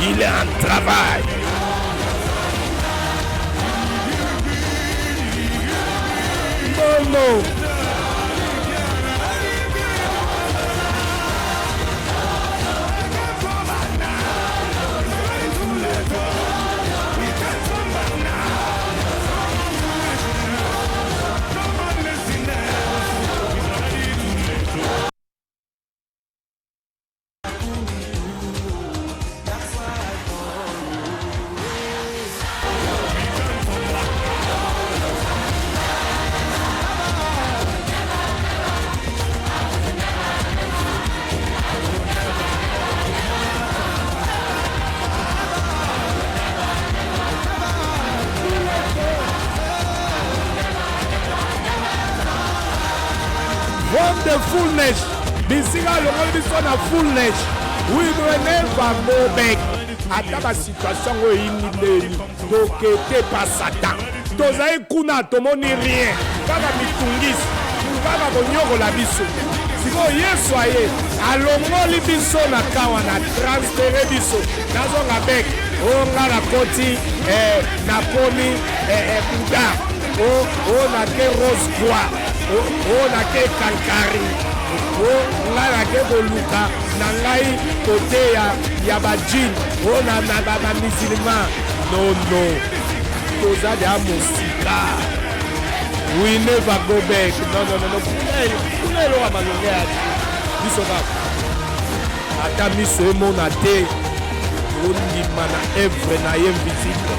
[SPEAKER 1] Il est en travail. No. From the fullness, bisinga longo biso na fullness, we will never go back. Ata ba situation o inileni, tokete pa Satan. Tozai kuna tomoni rien, kaka mitungisi, kaka bonyoko la biso. Siko Yesu aye, alongoli biso na kawa na transfere biso. Nazo ngabek, o ngala koti, na poni, kuda, o na ke rose bois. O na ke kankari o ngai na ke koluka na ngai kote ya bajin o na bamisilima no toza de mosika. We never go back. No. Kuna eloka malonge ya biso kaka ata miso emona te ondima na evre na ye invisible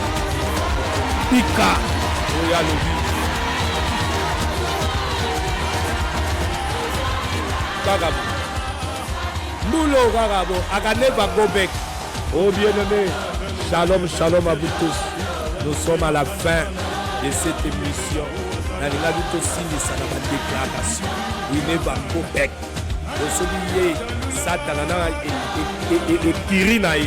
[SPEAKER 1] pika oyo alobi Moulo Garabo, I can never go back. Oh bien-aimé, shalom à vous tous. Nous sommes à la fin de cette émission. Nous avons tout signé ça dans ma déclaration. We never go back. Nous sommes Satan et Kirinaï.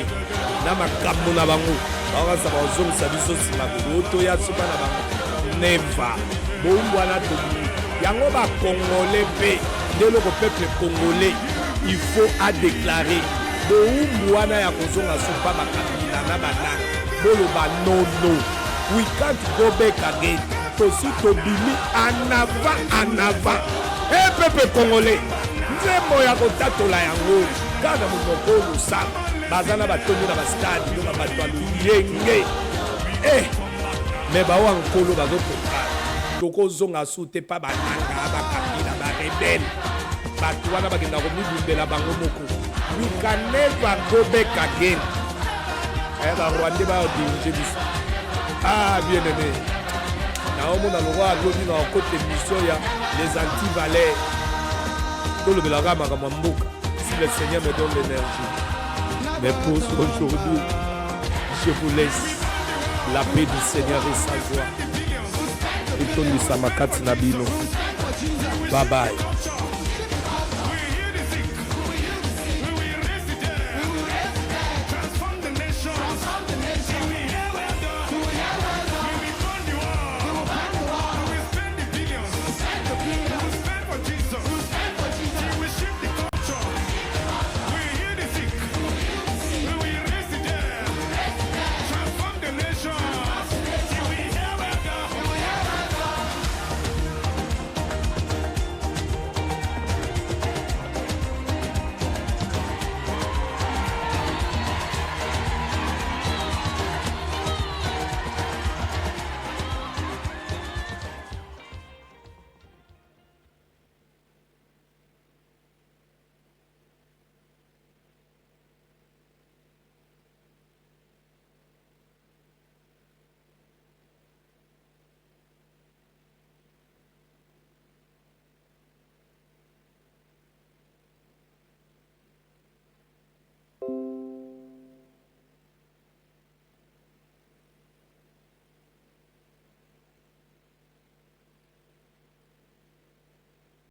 [SPEAKER 1] Nama Kamuna Bango. Alors ça va aux hommes, ça dit aussi ma boulot. Ya souvent na bango. Never. Bon voilà tout. Yango ba Congolais pe. Dès le peuple congolais, il faut à déclarer. No. We can't go back again. Tosi tobimi en avant. Eh peuple congolais, nzembo ya kotatola yango. Kana mukolo sa. Bazana batoni na bastade, na batwalu yenge. Mais ba wa nkolo bazokoka. Toko zonga sute pa bananga bakapila ba rebelle. Batuana bagenda komibumbela bango moko. We can never go back again. Ba Rwanda ba dirige biso. Bien aimé. Na omona le roi alobi na côté mission ya les anti-valets. Tout le belga makamamboka. Si le Seigneur me donne l'énergie. Mais pour aujourd'hui, je vous laisse la paix du Seigneur et sa joie. Et tout le samakati nabino. Bye bye.